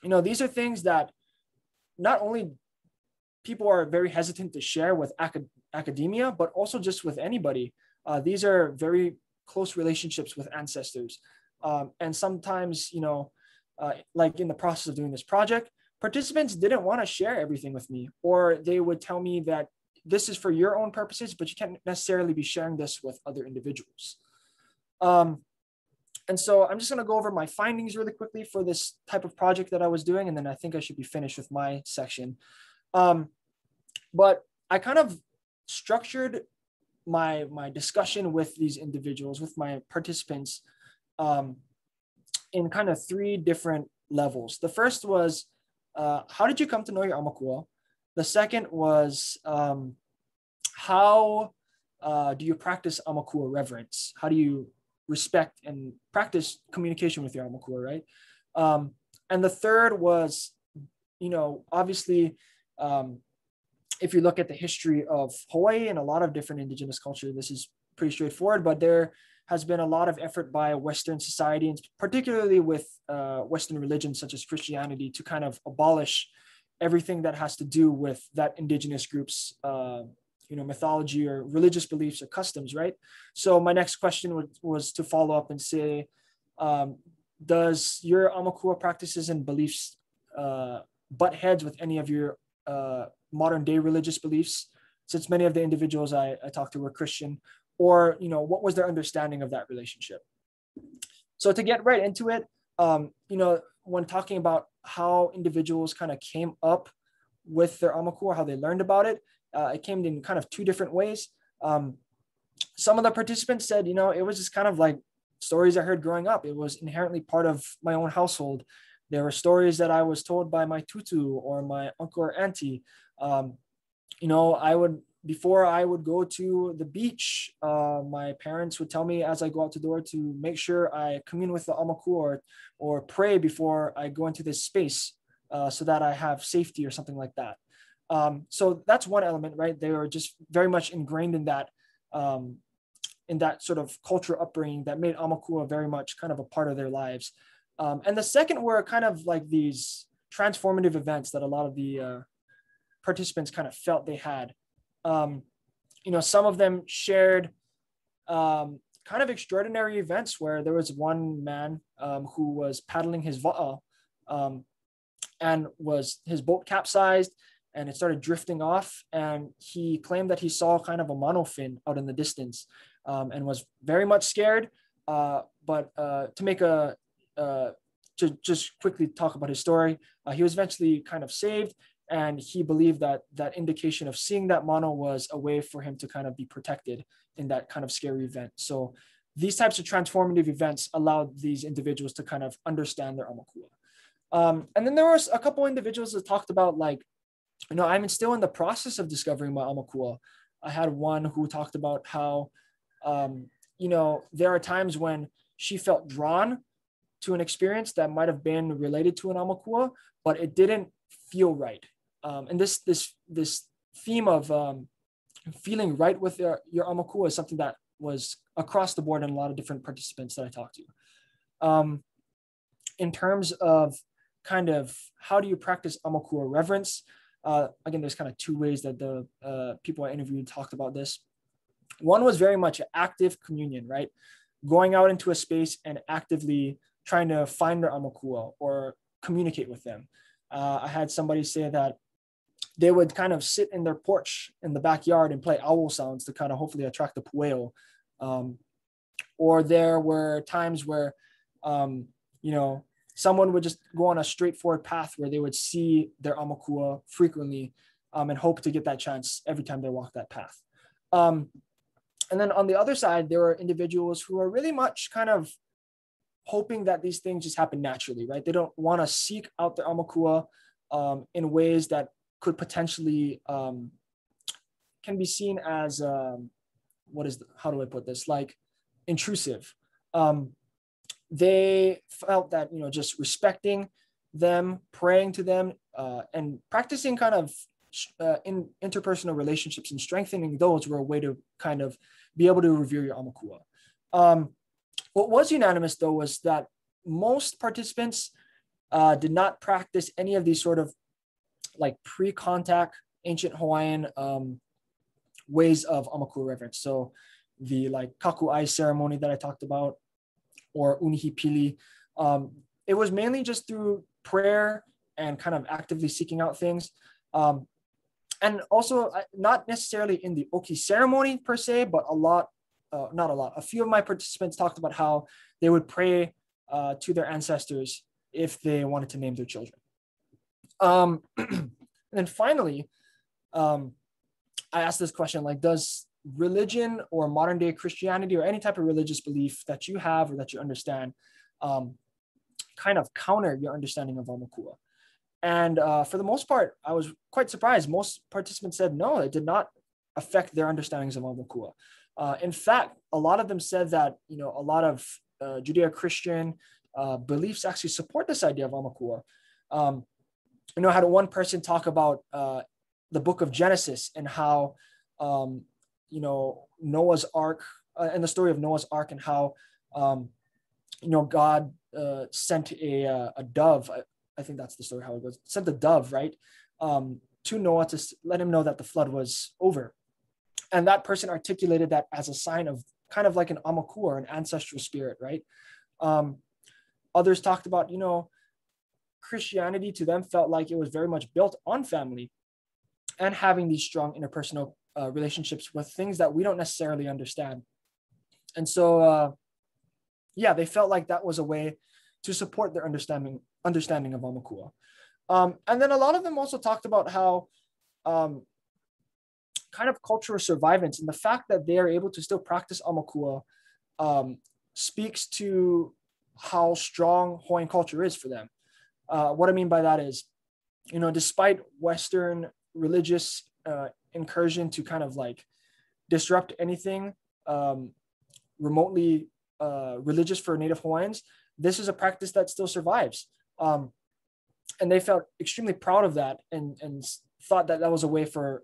These are things that not only people are very hesitant to share with academia, but also just with anybody. These are very close relationships with ancestors. And sometimes, like in the process of doing this project, participants didn't want to share everything with me, or they would tell me that this is for your own purposes, but you can't necessarily be sharing this with other individuals. And so I'm just going to go over my findings really quickly for this type of project that I was doing, and then I think I should be finished with my section. But I kind of structured my discussion with these individuals, with my participants, in kind of 3 different levels. The first was, how did you come to know your Amakura? The second was, how do you practice Amakura reverence? How do you respect and practice communication with your Amakura, right? And the third was, obviously, if you look at the history of Hawaii and a lot of different indigenous culture, this is pretty straightforward, but there has been a lot of effort by Western society, and particularly with Western religions such as Christianity, to kind of abolish everything that has to do with that indigenous group's mythology or religious beliefs or customs, right? So my next question was to follow up and say, does your Amakura practices and beliefs butt heads with any of your modern day religious beliefs, since many of the individuals I talked to were Christian, or, what was their understanding of that relationship? So to get right into it, when talking about how individuals kind of came up with their Amakura, how they learned about it, it came in kind of 2 different ways. Some of the participants said, it was just kind of like stories I heard growing up. It was inherently part of my own household. There were stories that I was told by my tutu or my uncle or auntie. Before I would go to the beach, my parents would tell me as I go out the door to make sure I commune with the Amakura or pray before I go into this space so that I have safety or something like that. So that's one element, right? They were just very much ingrained in that sort of culture upbringing that made Amakura very much kind of a part of their lives. And the second were kind of like these transformative events that a lot of the participants kind of felt they had. Some of them shared kind of extraordinary events where there was one man who was paddling his va'a, and his boat capsized and it started drifting off, and he claimed that he saw kind of a monofin out in the distance, and was very much scared. But to just quickly talk about his story, he was eventually kind of saved, and he believed that that indication of seeing that mono was a way for him to kind of be protected in that kind of scary event. So these types of transformative events allowed these individuals to kind of understand their Amakura. And then there was a couple individuals that talked about, like, I'm still in the process of discovering my Amakura. I had one who talked about how, you know, there are times when she felt drawn to an experience that might have been related to an Amakua, but it didn't feel right. And this theme of feeling right with your Amakua is something that was across the board in a lot of different participants that I talked to. In terms of kind of how do you practice Amakura reverence, again, there's kind of two ways that the people I interviewed talked about this. One was very much active communion, right? Going out into a space and actively trying to find their Amakua or communicate with them. I had somebody say that they would kind of sit in their porch in the backyard and play owl sounds to kind of hopefully attract the pueo. Or there were times where, you know, someone would just go on a straightforward path where they would see their Amakua frequently and hope to get that chance every time they walk that path. And then on the other side, there were individuals who are really much kind of hoping that these things just happen naturally, right? They don't want to seek out their Amakua in ways that could potentially can be seen as, how do I put this? Like intrusive. They felt that, you know, just respecting them, praying to them, and practicing kind of in interpersonal relationships and strengthening those were a way to kind of be able to revere your Amakua. What was unanimous, though, was that most participants did not practice any of these sort of like pre-contact ancient Hawaiian ways of Amakura reverence. So the like Kaku'ai ceremony that I talked about, or Unihipili, it was mainly just through prayer and kind of actively seeking out things. And also not necessarily in the Oki ceremony per se, but a few of my participants talked about how they would pray to their ancestors if they wanted to name their children. And then finally, I asked this question, like, does religion or modern day Christianity or any type of religious belief that you have or that you understand kind of counter your understanding of Amakua? And for the most part, I was quite surprised. Most participants said no, it did not affect their understandings of Amakua. In fact, a lot of them said that, you know, a lot of Judeo-Christian beliefs actually support this idea of Amakua. You know, I had one person talk about the book of Genesis and how, you know, Noah's Ark and the story of Noah's Ark and how, you know, God sent a dove. I think that's the story how it goes. Sent a dove, right, to Noah to let him know that the flood was over. And that person articulated that as a sign of kind of like an Amakua or an ancestral spirit, right? Others talked about, you know, Christianity to them felt like it was very much built on family and having these strong interpersonal relationships with things that we don't necessarily understand. And so, yeah, they felt like that was a way to support their understanding of Amakua. And then a lot of them also talked about how kind of cultural survivance and the fact that they are able to still practice Amakua speaks to how strong Hawaiian culture is for them. What I mean by that is, you know, despite Western religious incursion to kind of like disrupt anything remotely religious for Native Hawaiians, this is a practice that still survives. And they felt extremely proud of that and thought that that was a way for,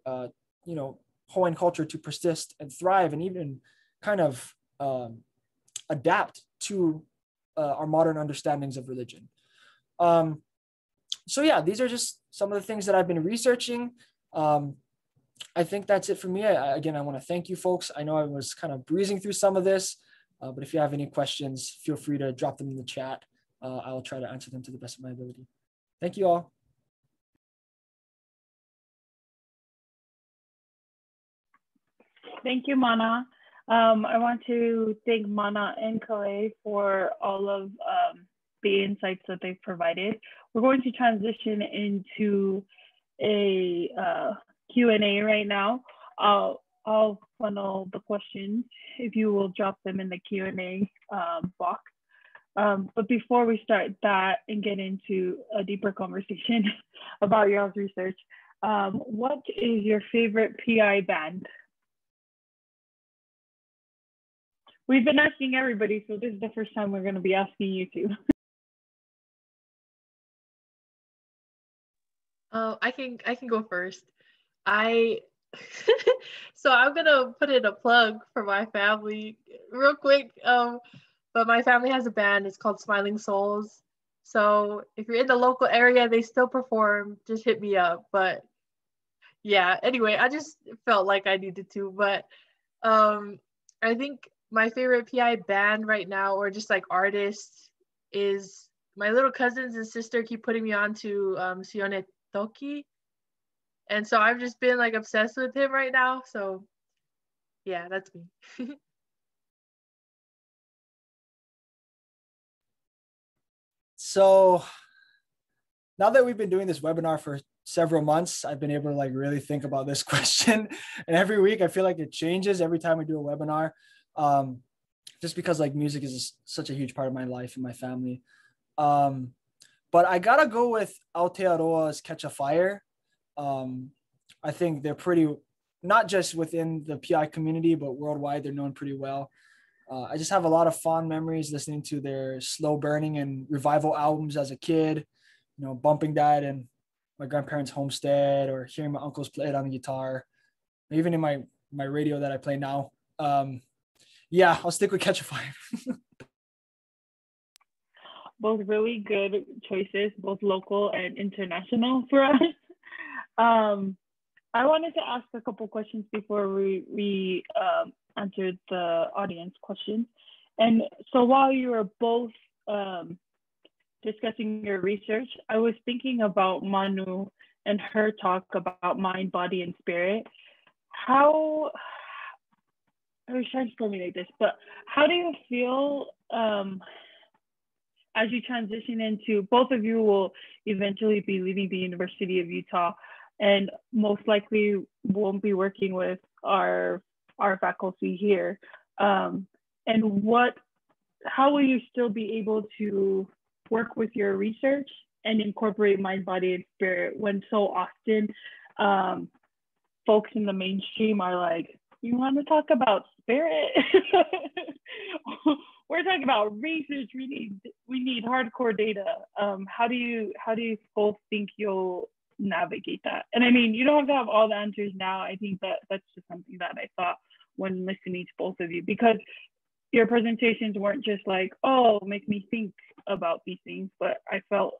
you know, Hawaiian culture to persist and thrive and even kind of adapt to our modern understandings of religion. So yeah, these are just some of the things that I've been researching. I think that's it for me. Again, I want to thank you folks. I know I was kind of breezing through some of this, but if you have any questions, feel free to drop them in the chat. I'll try to answer them to the best of my ability. Thank you all. Thank you, Mana. I want to thank Mana and Kalei for all of the insights that they've provided. We're going to transition into a Q&A right now. I'll funnel the questions if you will drop them in the Q&A box. But before we start that and get into a deeper conversation about y'all's research, what is your favorite PI band? We've been asking everybody, so this is the first time we're going to be asking you two. Oh, I can go first. I so I'm gonna put in a plug for my family real quick. But my family has a band. It's called Smiling Souls. So if you're in the local area, they still perform. Just hit me up. But yeah, anyway, I just felt like I needed to. But I think my favorite PI band right now, or just like artist, is my little cousins and sister keep putting me on to Sione Toki. And so I've just been like obsessed with him right now. So yeah, that's me. So now that we've been doing this webinar for several months, I've been able to like really think about this question. And every week I feel like it changes every time we do a webinar. Just because like music is such a huge part of my life and my family. But I gotta go with Aotearoa's Catch a Fire. I think they're pretty, not just within the PI community, but worldwide, they're known pretty well. I just have a lot of fond memories listening to their Slow Burning and Revival albums as a kid, you know, bumping that in my grandparents' homestead or hearing my uncles play it on the guitar, even in my radio that I play now. Yeah, I'll stick with Catch a Fire. Both really good choices, both local and international for us. I wanted to ask a couple questions before we answered the audience questions. And so while you were both discussing your research, I was thinking about Manu and her talk about mind, body, and spirit. How, I was trying to formulate this, but how do you feel as you transition into, both of you will eventually be leaving the University of Utah and most likely won't be working with our faculty here. And how will you still be able to work with your research and incorporate mind, body, and spirit when so often folks in the mainstream are like, you want to talk about spirit? We're talking about research. We need hardcore data. How do you both think you'll navigate that? And I mean, you don't have to have all the answers now. I think that's just something that I thought when listening to both of you, because your presentations weren't just like, oh, make me think about these things, but I felt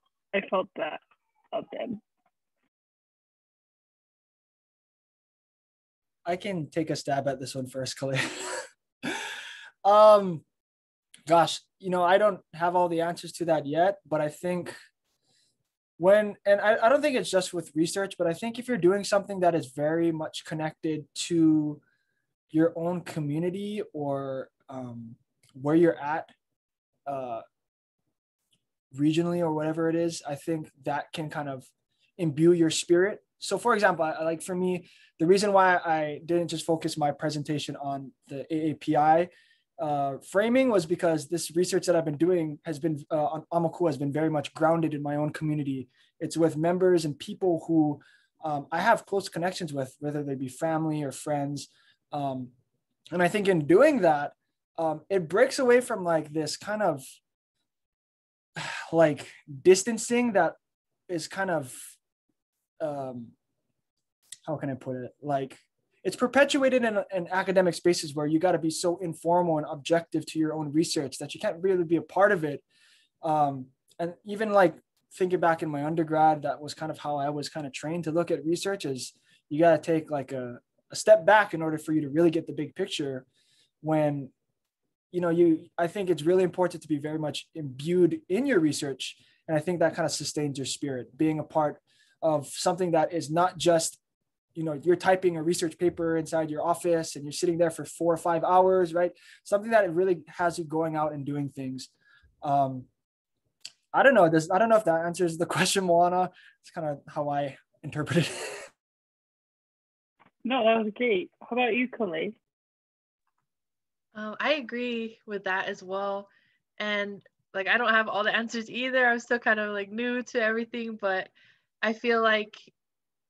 that of them. I can take a stab at this one first, Kalei. Gosh, you know, I don't have all the answers to that yet, but I think I don't think it's just with research, but I think if you're doing something that is very much connected to your own community or where you're at regionally or whatever it is, I think that can kind of imbue your spirit. So for example, I like, for me, the reason why I didn't just focus my presentation on the AAPI framing was because this research that I've been doing has been on Amakura has been very much grounded in my own community. It's with members and people who I have close connections with, whether they be family or friends. And I think in doing that, it breaks away from like this kind of like distancing that is kind of, how can I put it? Like, it's perpetuated in academic spaces where you got to be so informal and objective to your own research that you can't really be a part of it. And even like thinking back in my undergrad, that was kind of how I was kind of trained to look at research, is you got to take like a step back in order for you to really get the big picture. When, you know, I think it's really important to be very much imbued in your research. And I think that kind of sustains your spirit, being a part of something that is not just, you know, you're typing a research paper inside your office and you're sitting there for 4 or 5 hours, right? Something that it really has you going out and doing things. I don't know. I don't know if that answers the question, Moana. It's kind of how I interpret it. No, that was great. How about you, Kalei? I agree with that as well. And like, I don't have all the answers either. I'm still kind of like new to everything, but I feel like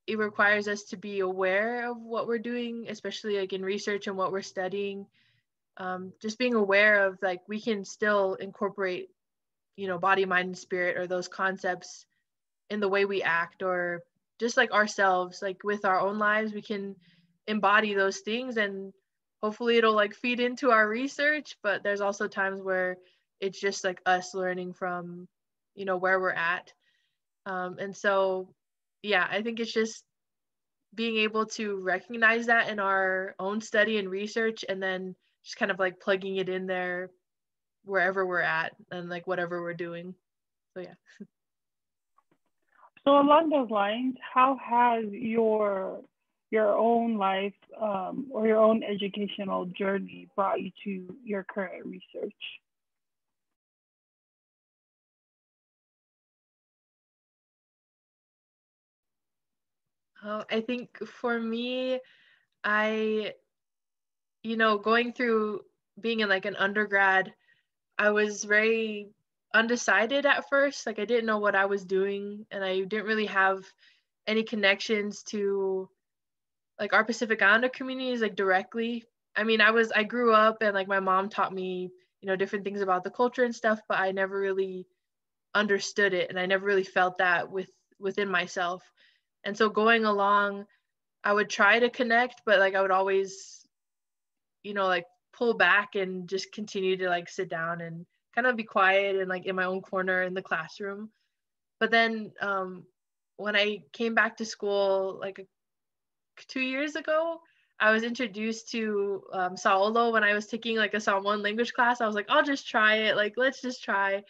it requires us to be aware of what we're doing, especially like in research and what we're studying. just being aware of like, we can still incorporate, you know, body, mind, and spirit, or those concepts in the way we act, or just like ourselves, like with our own lives, we can embody those things, and hopefully it'll like feed into our research. But there's also times where it's just like us learning from, you know, where we're at. And so, yeah, I think it's just being able to recognize that in our own study and research, and then just kind of like plugging it in there wherever we're at and like whatever we're doing. So yeah. So along those lines, how has your own life or your own educational journey brought you to your current research? I think for me, I, you know, going through being in like an undergrad, I was very undecided at first. Like, I didn't know what I was doing, and I didn't really have any connections to like our Pacific Islander communities like directly. I mean, I grew up and like my mom taught me, you know, different things about the culture and stuff, but I never really understood it, and I never really felt that within myself. And so going along, I would try to connect, but like I would always, you know, like pull back and just continue to like sit down and kind of be quiet and like in my own corner in the classroom. But then when I came back to school like 2 years ago, I was introduced to Saolo when I was taking like a Samoan language class. I was like, I'll just try it. Like, let's just try.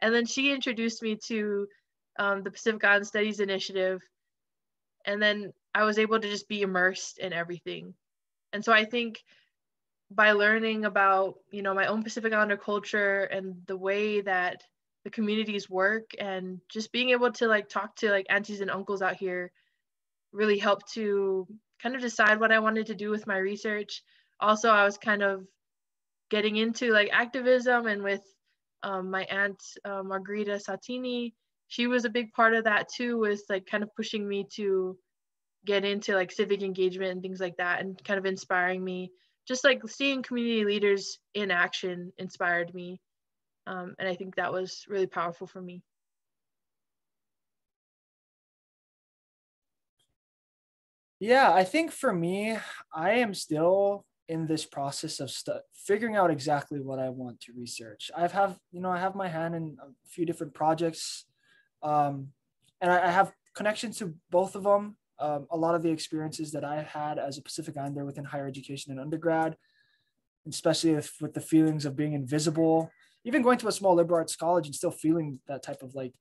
And then she introduced me to the Pacific Island Studies Initiative. And then I was able to just be immersed in everything. And so I think by learning about, you know, my own Pacific Islander culture and the way that the communities work, and just being able to like talk to like aunties and uncles out here really helped to kind of decide what I wanted to do with my research. Also, I was kind of getting into like activism, and with my aunt Margarita Satini, she was a big part of that too, with like kind of pushing me to get into like civic engagement and things like that, and kind of inspiring me. Just like seeing community leaders in action inspired me. And I think that was really powerful for me. Yeah, I think for me, I am still in this process of figuring out exactly what I want to research. I have my hand in a few different projects, and I have connections to both of them. A lot of the experiences that I had as a Pacific Islander within higher education and undergrad, especially with the feelings of being invisible, even going to a small liberal arts college and still feeling that type of like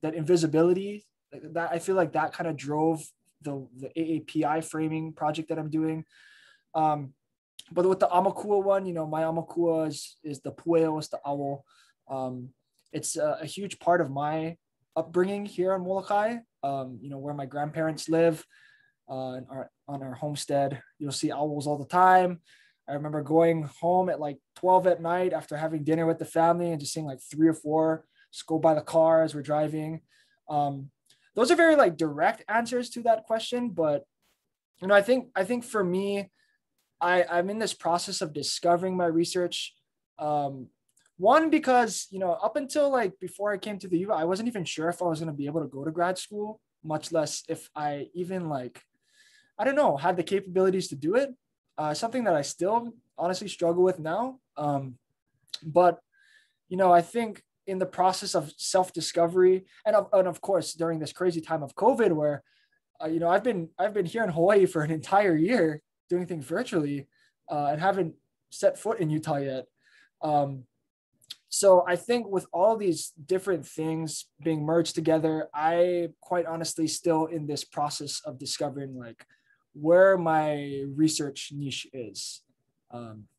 that invisibility, that I feel like that kind of drove the AAPI framing project that I'm doing. But with the Amakura one, you know, my Amakura is the pueo, is the owl. It's a huge part of my upbringing here on Molokai, you know, where my grandparents live, on our homestead. You'll see owls all the time. I remember going home at like 12 at night after having dinner with the family and just seeing like 3 or 4 just go by the car as we're driving. Those are very like direct answers to that question. But, you know, I think for me, I'm in this process of discovering my research. One, because, you know, up until like before I came to the U, I wasn't even sure if I was going to be able to go to grad school, much less if I even like, I don't know, had the capabilities to do it. Something that I still honestly struggle with now. But, you know, I think in the process of self-discovery and of course, during this crazy time of COVID where, you know, I've been here in Hawaii for an entire year doing things virtually, and haven't set foot in Utah yet. So I think with all these different things being merged together, I quite honestly still in this process of discovering like where my research niche is.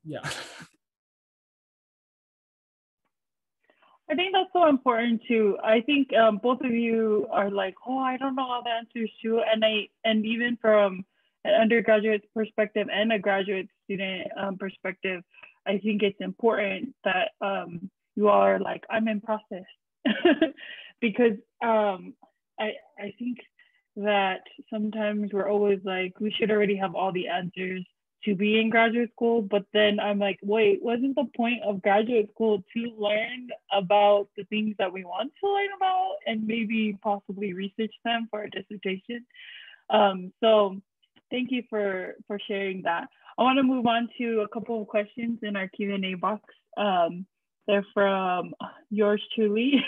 Yeah. I think that's so important too. I think both of you are like, oh, I don't know all the answers too, and even from an undergraduate perspective and a graduate student perspective, I think it's important that you all are like, I'm in process, because I think that sometimes we're always like, we should already have all the answers to be in graduate school. But then I'm like, wait, wasn't the point of graduate school to learn about the things that we want to learn about and maybe possibly research them for a dissertation? So thank you for sharing that. I want to move on to a couple of questions in our Q&A box. They're from yours truly.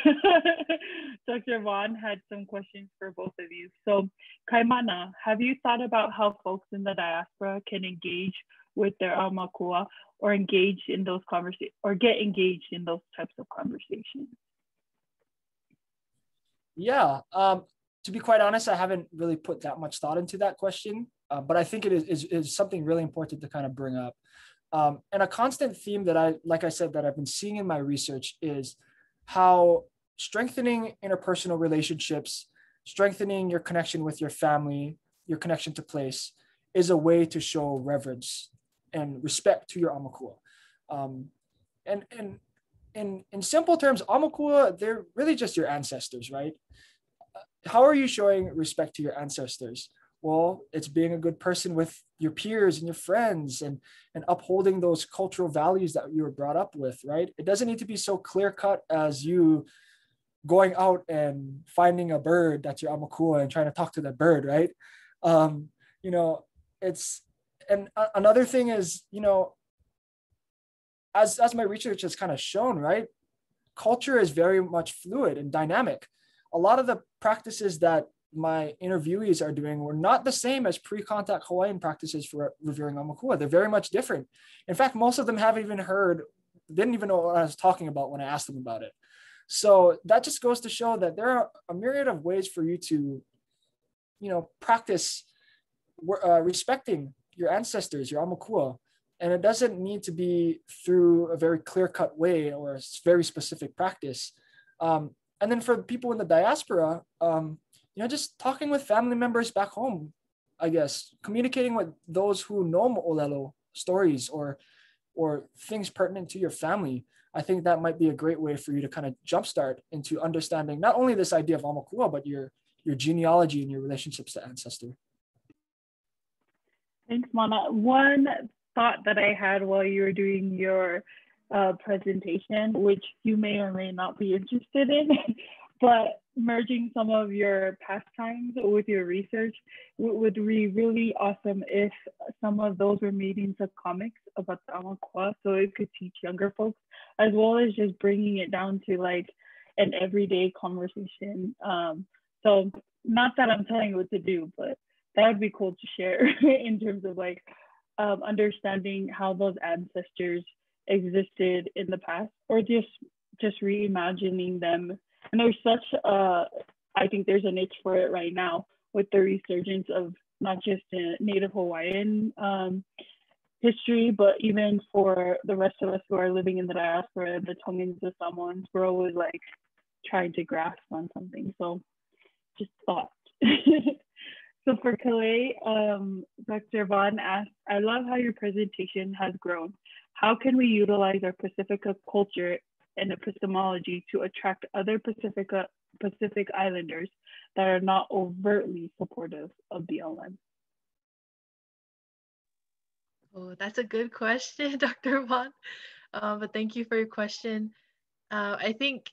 Dr. Vaughn had some questions for both of you. So Kaimana, have you thought about how folks in the diaspora can engage with their Amakura or engage in those conversations or get engaged in those types of conversations? Yeah, to be quite honest, I haven't really put that much thought into that question, but I think it is something really important to kind of bring up. And a constant theme that like I said, that I've been seeing in my research is how strengthening interpersonal relationships, strengthening your connection with your family, your connection to place, is a way to show reverence and respect to your Amakura. And in simple terms, Amakura, they're really just your ancestors, right? How are you showing respect to your ancestors? Well, it's being a good person with your peers and your friends and upholding those cultural values that you were brought up with, right? It doesn't need to be so clear cut as you going out and finding a bird that's your Amakura and trying to talk to that bird, right? You know, and another thing is, you know, as my research has kind of shown, right? Culture is very much fluid and dynamic. A lot of the practices that my interviewees are doing were not the same as pre-contact Hawaiian practices for revering Amakura. They're very much different. In fact, most of them haven't even didn't even know what I was talking about when I asked them about it. So that just goes to show that there are a myriad of ways for you to, you know, practice respecting your ancestors, your Amakura. And it doesn't need to be through a very clear-cut way or a very specific practice. And then for people in the diaspora, you know, just talking with family members back home, I guess, communicating with those who know Mo'olelo stories or things pertinent to your family. I think that might be a great way for you to kind of jumpstart into understanding not only this idea of Amakura, but your genealogy and your relationships to ancestor. Thanks, Mana. One thought that I had while you were doing your presentation, which you may or may not be interested in, but merging some of your pastimes with your research would be really awesome if some of those were made into comics about the Amakura, so it could teach younger folks, as well as just bringing it down to like an everyday conversation. So not that I'm telling you what to do, but that would be cool to share in terms of like understanding how those ancestors existed in the past, or just reimagining them. And there's such I think there's a niche for it right now with the resurgence of not just Native Hawaiian history, but even for the rest of us who are living in the diaspora, the Tongans, the Samoans, we're always like trying to grasp on something. So just thought. So for Kalei, Dr. Vaughn asked, I love how your presentation has grown. How can we utilize our Pasifika culture and epistemology to attract other Pacific Islanders that are not overtly supportive of BLM? Oh, that's a good question, Dr. Vaughn. But thank you for your question. I think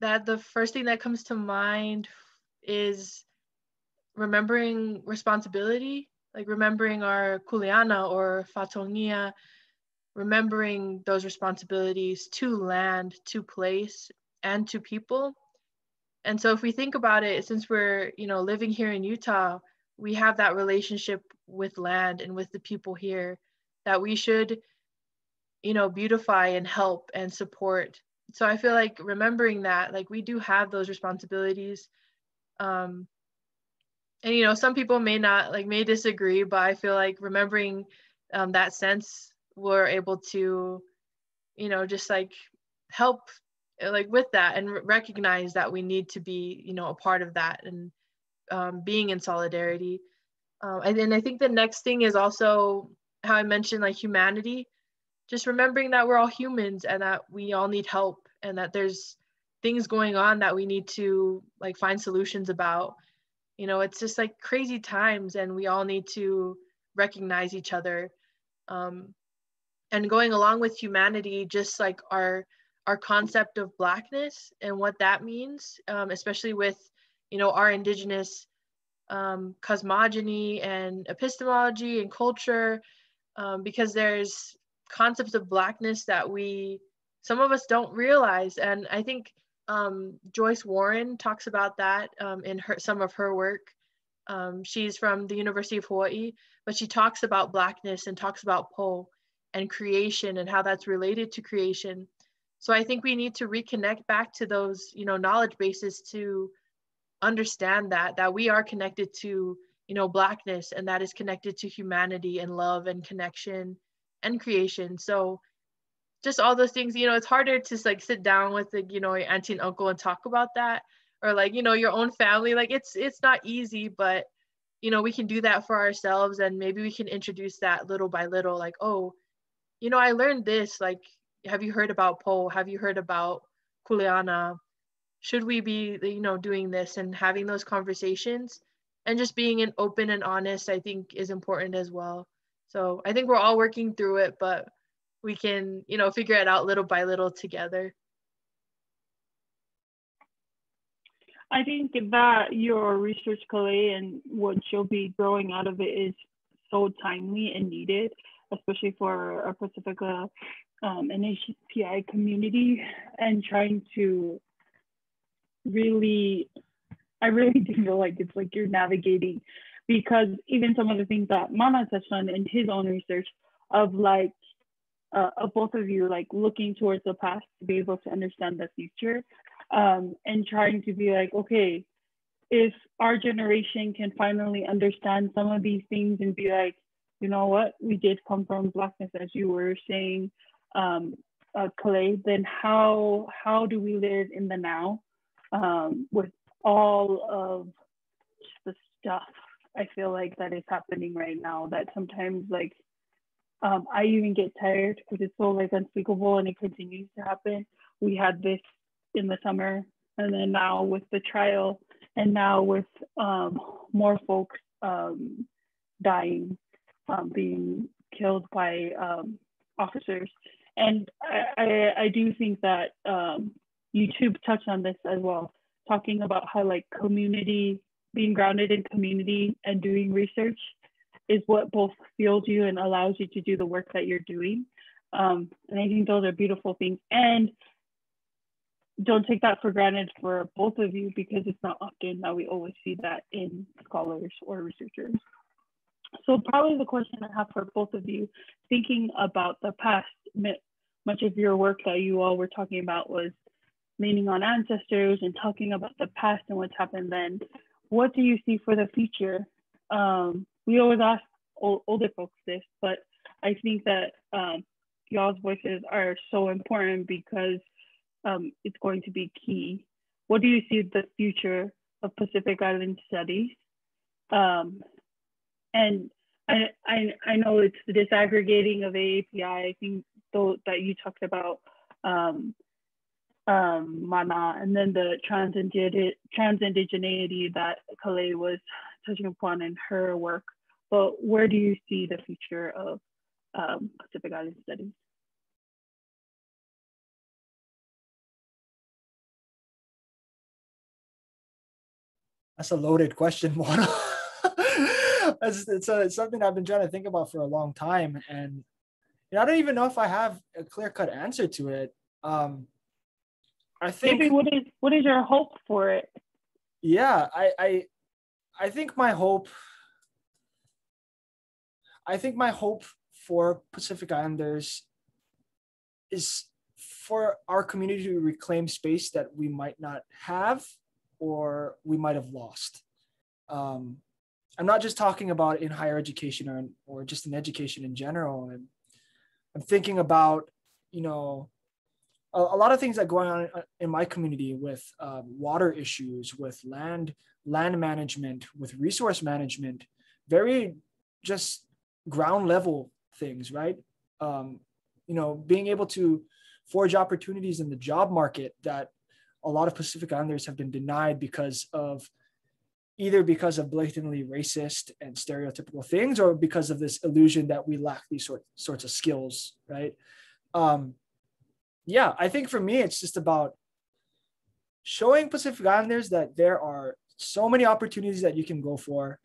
that the first thing that comes to mind is remembering responsibility, like remembering our kuleana or fatongia, remembering those responsibilities to land, to place, and to people. And so if we think about it, since we're, you know, living here in Utah, we have that relationship with land and with the people here that we should, you know, beautify and help and support. So I feel like remembering that, like, we do have those responsibilities. And, you know, some people may disagree, but I feel like remembering that sense, we're able to, you know, just like help like with that and recognize that we need to be, you know, a part of that and being in solidarity. And then I think the next thing is also how I mentioned like humanity, just remembering that we're all humans and that we all need help and that there's things going on that we need to like find solutions about. You know, it's just like crazy times and we all need to recognize each other. And going along with humanity, just like our concept of Blackness and what that means, especially with, our Indigenous cosmogony and epistemology and culture, because there's concepts of Blackness that some of us don't realize. And I think Joyce Warren talks about that in some of her work. She's from the University of Hawaii, but she talks about Blackness and talks about Po and creation and how that's related to creation. So I think we need to reconnect back to those, knowledge bases to understand that we are connected to, Blackness, and that is connected to humanity and love and connection and creation. So just all those things, it's harder to like sit down with your auntie and uncle and talk about that, or like, your own family. Like it's not easy, but we can do that for ourselves, and maybe we can introduce that little by little, like, oh, I learned this, like, have you heard about Po? Have you heard about Kuleana? Should we be, doing this, and having those conversations and just being an open and honest, I think is important as well. So I think we're all working through it, but we can, figure it out little by little together. I think that your research, Kalei, and what you'll be growing out of it is so timely and needed, especially for our Pasifika and HPI community, and trying to I really do feel like it's like you're navigating, because even some of the things that Mana touched on in his own research of like, of both of you, like looking towards the past to be able to understand the future, and trying to be like, okay, if our generation can finally understand some of these things and be like, you know what, we did come from Blackness, as you were saying, Kalei, then how do we live in the now with all of the stuff I feel like that is happening right now, that sometimes like I even get tired because it's so like unspeakable and it continues to happen. We had this in the summer, and then now with the trial, and now with more folks dying, being killed by officers. And I do think that YouTube touched on this as well, talking about how like community, being grounded in community and doing research is what both fuels you and allows you to do the work that you're doing. And I think those are beautiful things. And don't take that for granted for both of you, because it's not often that we always see that in scholars or researchers. So probably the question I have for both of you, thinking about the past, much of your work that you all were talking about was leaning on ancestors and talking about the past and what's happened then. What do you see for the future? We always ask older folks this, but I think that y'all's voices are so important because it's going to be key. What do you see the future of Pacific Island studies? And I know it's the disaggregating of AAPI. I think that you talked about Mana, and then the transindigeneity that Kalei was touching upon in her work. But where do you see the future of Pacific Island studies? That's a loaded question, Mona. It's something I've been trying to think about for a long time, and I don't even know if I have a clear-cut answer to it. I think maybe what is your hope for it? Yeah, I think my hope for Pacific Islanders is for our community to reclaim space that we might not have or we might have lost. I'm not just talking about in higher education or just in education in general. I'm thinking about, a lot of things that are going on in my community with water issues, with land management, with resource management, very just ground level things, right? Being able to forge opportunities in the job market that a lot of Pacific Islanders have been denied because of either because of blatantly racist and stereotypical things, or because of this illusion that we lack these sorts of skills, right? Yeah, I think for me, it's just about showing Pacific Islanders that there are so many opportunities that you can go for.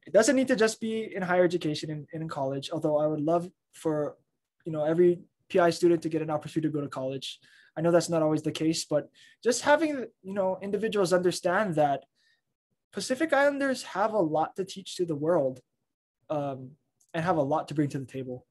It doesn't need to just be in higher education and in college, although I would love for, every PI student to get an opportunity to go to college. I know that's not always the case, but just having, individuals understand that Pacific Islanders have a lot to teach to the world, and have a lot to bring to the table.